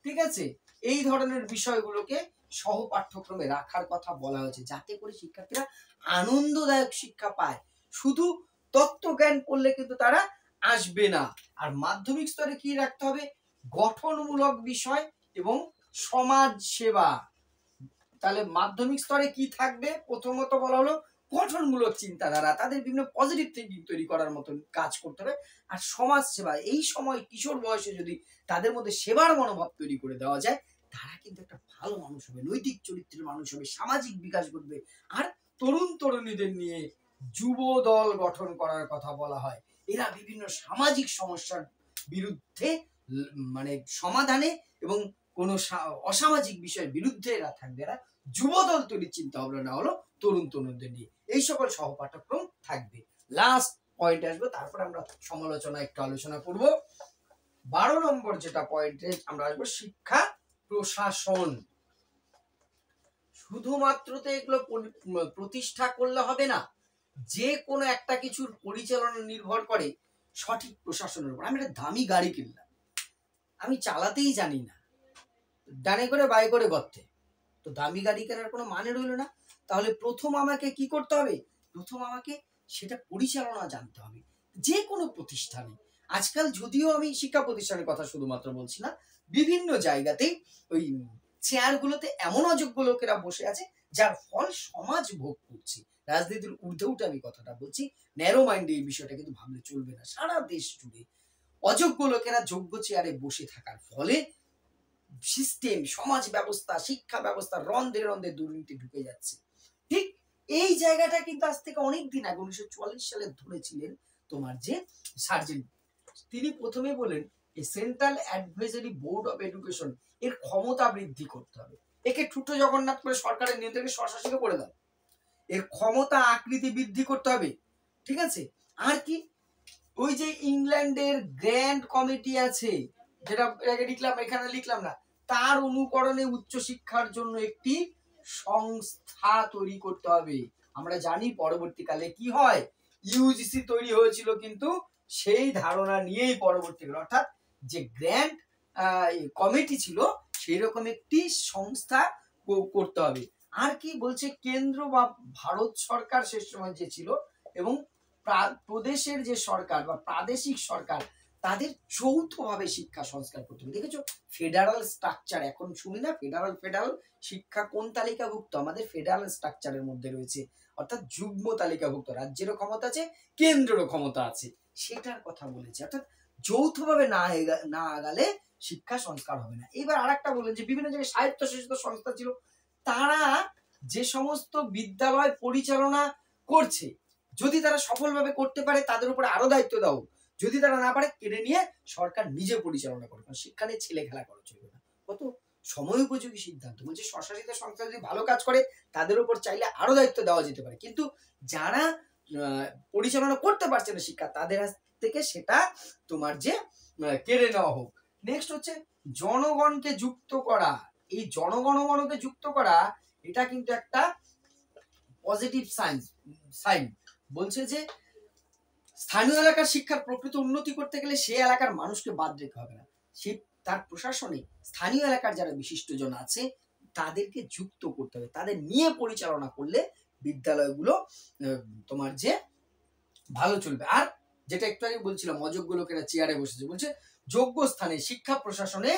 ঠিক আছে, এই ধরনের বিষয়গুলোকে সহপাঠ্যক্রমে রাখার কথা বলা হয়েছে, যাতে করে শিক্ষার্থীরা আনন্দদায়ক শিক্ষা পায়। শুধু তত্ত্বজ্ঞান পড়লে কিন্তু তারা আসবে না। আর মাধ্যমিক স্তরে কি রাখতে হবে, গঠনমূলক বিষয় এবং সমাজ সেবা। তাহলে মাধ্যমিক স্তরে কি থাকবে, প্রথমত বলা হলো গঠনমূলক চিন্তাধারা, তাদের বিভিন্ন পজিটিভ থিঙ্কিং তৈরি করার মতন কাজ করতে হবে। আর সমাজ সেবা, এই সময় কিশোর বয়সে যদি তাদের মধ্যে সেবার মনোভাব তৈরি করে দেওয়া যায়, তারা কিন্তু একটা ভালো মানুষ হবে, নৈতিক চরিত্রের মানুষ হবে, সামাজিক বিকাশ ঘটবে। আর তরুণ তরুণীদের নিয়ে যুব দল গঠন করার কথা বলা হয়। এরা বিভিন্ন সামাজিক সমস্যার বিরুদ্ধে মানে সমাধানে এবং কোন অসামাজিক বিষয়ের বিরুদ্ধে এরা থাকবে, এরা যুবদল তৈরির চিন্তা ভাবনা হলো তরুণ তরুণদের নিয়ে। এই সকল সহপাঠক্রম থাকবে। লাস্ট পয়েন্ট আসবে, তারপরে আমরা সমালোচনা একটু আলোচনা করব। 12 নম্বর যেটা পয়েন্টে আমরা আসবো, শিক্ষা প্রশাসন। শুধুমাত্র তো এগুলো প্রতিষ্ঠা করলে হবে না, যে কোনো একটা কিছুর পরিচালনা নির্ভর করে সঠিক প্রশাসনের উপর। আমি একটা দামি গাড়ি কিনলাম, আমি চালাতেই জানি না, ডানে করে বাই করে গর্তে, তো দামি গাড়ি কেনার কোনো মানে রইল না। তাহলে প্রথম আমাকে কি করতে হবে? প্রথম আমাকে সেটা পরিচালনা জানতে হবে। যে কোনো প্রতিষ্ঠানে আজকাল, যদিও আমি শিক্ষা প্রতিষ্ঠানের কথা শুধুমাত্র বলছি না, বিভিন্ন জায়গাতেই ওই চেয়ারগুলোতে এমন অযোগ্য লোকেরা বসে আছে যার ফল সমাজ ভোগ করছে। রাজনীতির ঊর্ধ্বে উঠে আমি কথাটা বলছি, ন্যারো মাইন্ডে এই বিষয়টা কিন্তু ভাবলে চলবে না। সারা দেশ জুড়ে অযোগ্য লোকেরা যোগ্য চেয়ারে বসে থাকার ফলে সিস্টেম, সমাজ ব্যবস্থা, শিক্ষা ব্যবস্থা রন্ধে রন্ধে দুর্নীতি ঢুকে যাচ্ছে। ঠিক এই জায়গাটা কিন্তু আজ থেকে অনেক দিন আগে 1944 সালে ধরেছিলেন তোমার যে সার্জেন্ট। তিনি প্রথমে বলেন এই central advisory board of education এর ক্ষমতা বৃদ্ধি করতে হবে। একে ঠুটো জগন্নাথ করে সরকারের নিয়ন্ত্রণকে স্বশাসিত করে দাও। এর ক্ষমতা আকৃতি বৃদ্ধি করতে হবে, ঠিক আছে? আর কি, ওই যে ইংল্যান্ডের গ্র্যান্ড কমিটি আছে, যেটা আগে লিখলাম, এখানে লিখলাম না, তার অনুকরণে উচ্চশিক্ষার জন্য একটি সংস্থা তৈরি করতে হবে। আমরা জানি পরবর্তীকালে কি হয়, ইউজিসি তৈরি হয়েছিল কিন্তু সেই ধারণা নিয়েই পরবর্তীকালে, অর্থাৎ যে গ্র্যান্ড কমিটি ছিল সেই রকম একটি সংস্থা করতে হবে। আর কি বলছে, কেন্দ্র বা ভারত সরকার শেষ সময় যে ছিল এবং প্রদেশের যে সরকার বা প্রাদেশিক সরকার, তাদের যৌথভাবে শিক্ষা সংস্কার করতে হবে। দেখেছো ফেডারাল স্ট্রাকচার, এখন শুনি না ফেডারাল শিক্ষা কোন তালিকাভুক্ত? আমাদের ফেডারাল স্ট্রাকচারের মধ্যে রয়েছে, অর্থাৎ যুগ্ম তালিকাভুক্ত। রাজ্যেরও ক্ষমতা আছে, কেন্দ্রেরও ক্ষমতা আছে, সেটার কথা বলেছে। অর্থাৎ যৌথভাবে না আগালে শিক্ষা সংস্কার হবে না। এবার আরেকটা বলেন যে বিভিন্ন জায়গায় স্বায়ত্তশাসিত সংস্থা ছিল, তারা যে সমস্ত বিদ্যালয় পরিচালনা করছে, যদি তারা সফলভাবে করতে পারে তাদের উপরে আরো দায়িত্ব দাও, যদি তারা না পারে কেড়ে নিয়ে সরকার নিজে পরিচালনা করে। শিক্ষা নিয়ে ছেলে খেলা করা চলবে না। কত সময় উপযোগী সিদ্ধান্ত। বলছে স্বশাসিত সংস্থা যদি ভালো কাজ করে তাদের উপর চাইলে আরো দায়িত্ব দেওয়া যেতে পারে, কিন্তু যারা পরিচালনা করতে পারছে না শিক্ষা, তাদের থেকে সেটা তোমার যে কেড়ে নেওয়া হোক। নেক্সট হচ্ছে জনগণকে যুক্ত করা। এই জনগণকে যুক্ত করা, এটা কিন্তু একটা পজিটিভ সাইন। বলছে যে স্থানীয় এলাকার শিক্ষার প্রকৃত উন্নতি করতে গেলে সে এলাকার মানুষকে বাদ রেখে হবে না, সে তার প্রশাসনে স্থানীয় এলাকার যারা বিশিষ্টজন আছে তাদেরকে যুক্ত করতে হবে, তাদের নিয়ে পরিচালনা করলে বিদ্যালয়গুলো তোমার যে ভালো চলবে। আর যেটা একটু আগে বলছিলাম, অযোগ্য লোকেরা চেয়ারে বসেছে, বলছে যোগ্য স্থানে শিক্ষা প্রশাসনে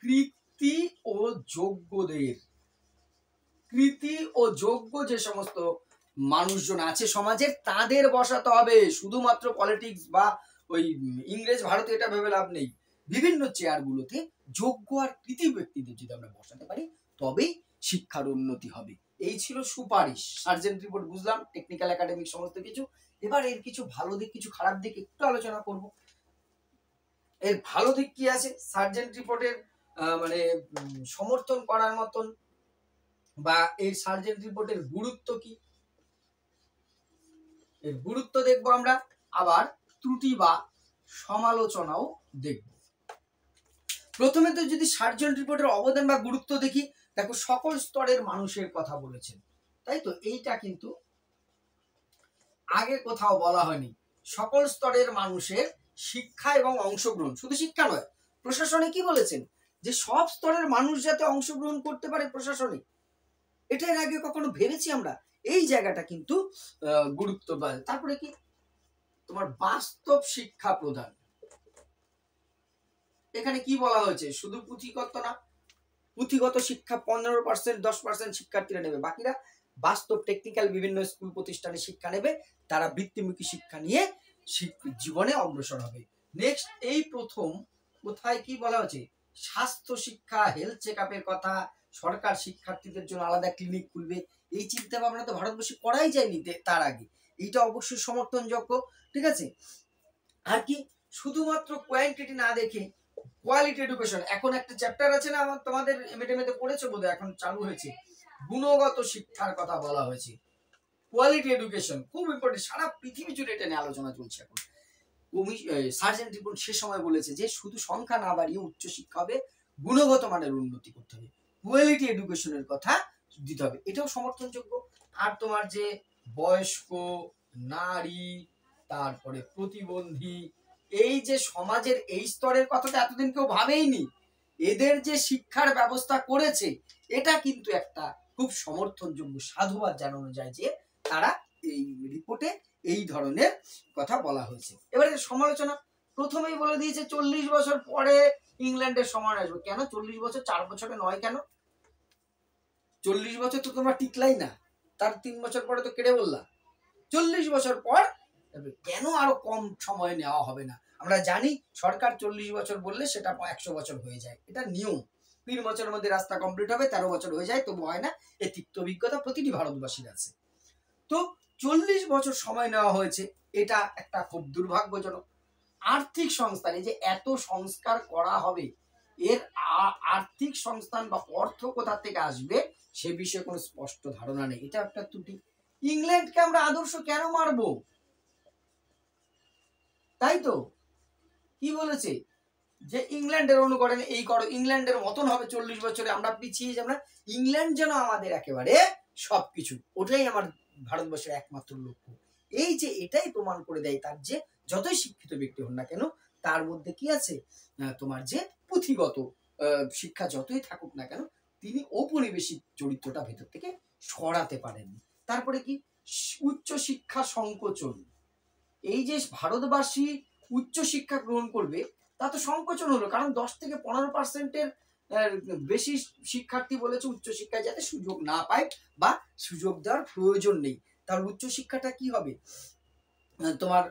কৃতি ও যোগ্য যে সমস্ত মানুষজন আছে সমাজের, তাদের বসাতে হবে। শুধুমাত্র পলিটিক্স বা ওই ইংরেজ ভারতে এটা ভেবে লাভ নেই। বিভিন্ন চেয়ারগুলোতে যোগ্য আর কৃতি ব্যক্তিদের যদি আমরা বসাতে পারি তবেই শিক্ষার উন্নতি হবে। এই ছিল সুপারিশ। সার্জেন্ট রিপোর্ট বুঝলাম, টেকনিক্যাল একাডেমিক সমস্ত কিছু। এবার এর কিছু ভালো দিক, কিছু খারাপ দিক একটু আলোচনা করব। এর ভালো দিক কি আছে, সার্জেন্ট রিপোর্টের মানে সমর্থন করার মতন, বা এই সার্জেন্ট রিপোর্টের গুরুত্ব কি, এর গুরুত্ব দেখবো আমরা। আবার ত্রুটি বা সমালোচনাও দেখব। প্রথমে তো যদি সার্জেন্ট রিপোর্টের অবদান বা গুরুত্ব দেখি, দেখো সকল স্তরের মানুষের কথা বলেছেন, তাই তো? এইটা কিন্তু আগে কোথাও বলা হয়নি। সকল স্তরের মানুষের শিক্ষা এবং অংশগ্রহণ, শুধু শিক্ষা নয়, প্রশাসনে কি বলেছেন যে সব স্তরের মানুষ যাতে অংশগ্রহণ করতে পারে প্রশাসনে, এটা এর আগে কখনো ভেবেছি আমরা? এই জায়গাটা কিন্তু গুরুত্ব পায়। তারপরে কি তোমার বাস্তব শিক্ষা প্রদান, এখানে কি বলা হয়েছে, শুধু পুঁথিগত না, পুঁথিগত শিক্ষা 15%, 10% শিক্ষার্থীরা নেবে, বাকিরা বাস্তব টেকনিক্যাল বিভিন্ন স্কুল প্রতিষ্ঠানে শিক্ষা নেবে, তারা বৃত্তিমুখী শিক্ষা নিয়ে জীবনে অগ্রসর হবে। নেক্সট, এই প্রথম কোথায় কি বলা হয়েছে, স্বাস্থ্য শিক্ষা, হেলথ চেকআপের কথা, সরকার শিক্ষার্থীদের জন্য আলাদা ক্লিনিক খুলবে। এই চিন্তা ভাবনা তো ভারতবর্ষে করাই যায়নি তার আগে, এইটা অবশ্যই সমর্থনযোগ্য, ঠিক আছে? আর কি, শুধুমাত্র কোয়ান্টিটি না দেখে কোয়ালিটি এডুকেশন, এখন একটা চ্যাপ্টার আছে না, আমার তোমাদের এমএতে পড়েছো বোধহয়, এখন চালু হয়েছে, গুণগত শিক্ষার কথা বলা হয়েছে। কোয়ালিটি এডুকেশন খুব ইম্পর্টেন্ট, সারা পৃথিবী জুড়ে এটা নিয়ে আলোচনা চলছে এখন। সার্জেন্ট রিপোর্ট সে সময় বলেছে যে শুধু সংখ্যা না বাড়িয়ে উচ্চ শিক্ষা হবে, গুণগত মানের উন্নতি করতে হবে। কোয়ালিটি এডুকেশনের কথা দিতে হবে, এটাও সমর্থনযোগ্য। আর তোমার যে বয়স্ক, নারী, তারপরে প্রতিবন্ধী, এই যে সমাজের এই স্তরের কথাটা এতদিন কেউ ভাবেইনি, এদের যে শিক্ষার ব্যবস্থা করেছে এটা কিন্তু একটা খুব সমর্থনযোগ্য, সাধুবাদ জানানো যায় যে তারা এই রিপোর্টে এই ধরনের কথা বলা হয়েছে। এবারে সমালোচনা প্রথমেই বলে দিয়েছে 40 বছর পরে ইংল্যান্ডের সমান আসবে। কেন 40 বছর, 4 বছরে নয় কেন? 40 বছর তো তোমরা টিকলাই না, তার 3 বছর পরে তো কেড়ে বললা। 40 বছর পর কেন আরো কম সময় নেওয়া হবে না? আমরা জানি সরকার 40 বছর বললে সেটা 100 বছর হয়ে যায়, এটা নিয়ম। 3 বছরের মধ্যে রাস্তা কমপ্লিট হবে, 13 বছর হয়ে যায়, তবু হয় না। এই তিক্ত অভিজ্ঞতা প্রতিটি ভারতবাসীর আছে। তো 40 বছর সময় নেওয়া হয়েছে, এটা একটা খুব দুর্ভাগ্যজনক। আর্থিক সংস্থান, এই যে এত সংস্কার করা হবে, এর আর্থিক সংস্থান বা অর্থ কোথা থেকে আসবে সে বিষয়ে কোনো স্পষ্ট ধারণা নেই, এটা একটা ত্রুটি। ইংল্যান্ডকে আমরা আদর্শ কেন মারবো? তাই তো কি বলেছে যে ইংল্যান্ডের অনুকরণে এই করো, ইংল্যান্ডের মতন হবে 40 বছরে, আমরা পিছিয়ে যাব না। ইংল্যান্ড যেন আমাদের একেবারে সবকিছু, ওটাই আমার ভারতবর্ষের একমাত্র লক্ষ্য। এই যে এটাই প্রমাণ করে দেয় তার যে যতই শিক্ষিত ব্যক্তি হন না কেন, তার মধ্যে কি আছে, তোমার যে পুঁথিগত শিক্ষা যতই থাকুক না কেন, তিনি ঔপনিবেশিক চরিত্রটা ভেতর থেকে সরাতে পারেন। তারপরে কি উচ্চ শিক্ষা সংকোচন, এই যে ভারতবাসী উচ্চ শিক্ষা গ্রহণ করবে তা তো সংকোচন হলো, কারণ 10 থেকে 15% বেশি শিক্ষার্থী বলেছে উচ্চ শিক্ষায় যাতে সুযোগ না পায় বা সুযোগ দেওয়ার প্রয়োজন নেই। তাহলে উচ্চ শিক্ষাটা কি হবে, তোমার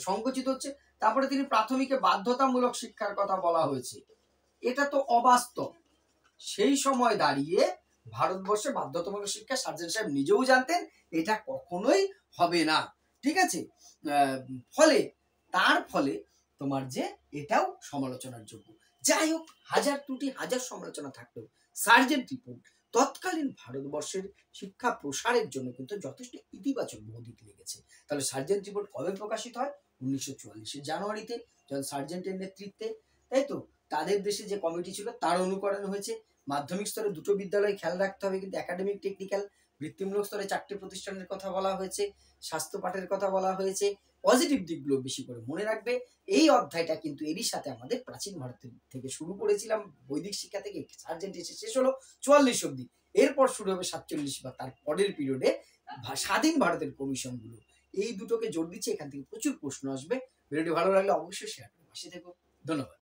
সংকুচিত হচ্ছে। তারপরে তিনি প্রাথমিকে বাধ্যতামূলক শিক্ষার কথা বলা হয়েছে, এটা তো অবাস্তব। সেই সময় দাঁড়িয়ে ভারতবর্ষে বাধ্যতামূলক শিক্ষা সার্জেন্ট সাহেব নিজেও জানতেন এটা কখনোই হবে না, ঠিক আছে। তার ফলে তোমার যে এটাও সমালোচনার যোগ্য। যাই হোক, হাজার ত্রুটি হাজার সমালোচনা থাকলেও সার্জেন্ট রিপোর্ট তৎকালীন ভারতবর্ষের শিক্ষা প্রসারের জন্য কিন্তু যথেষ্ট ইতিবাচক দিক লেগেছে। তাহলে সার্জেন্ট রিপোর্ট কবে প্রকাশিত হয়? 1944 জানুয়ারিতে, জন সার্জেন্টের নেতৃত্বে, তাই তো। তাদের দেশে যে কমিটি ছিল তার অনুকরণ হয়েছে। মাধ্যমিক স্তরে 2টো বিদ্যালয় খেয়াল রাখতে হবে, কিন্তু একাডেমিক, টেকনিক্যাল, বৃত্তিমূলক স্তরে 4টে প্রতিষ্ঠানের কথা বলা হয়েছে, স্বাস্থ্য পাঠের কথা বলা হয়েছে। পজিটিভ দিকগুলো বেশি করে মনে রাখবে। এই অধ্যায়টা কিন্তু এরই সাথে আমাদের প্রাচীন ভারত থেকে শুরু করেছিলাম, বৈদিক শিক্ষা থেকে সার্জেন্ট এসে শেষ হলো 44 অব্দি। এরপর শুরু হবে 47 বা তার পরের পিরিয়ডে স্বাধীন ভারতের কমিশনগুলো। এই দুটোকে জোর দিচ্ছে, এখান থেকে প্রচুর প্রশ্ন আসবে। ভিডিওটি ভালো লাগলে অবশ্যই শেয়ার করুন, পাশে থেকো। ধন্যবাদ।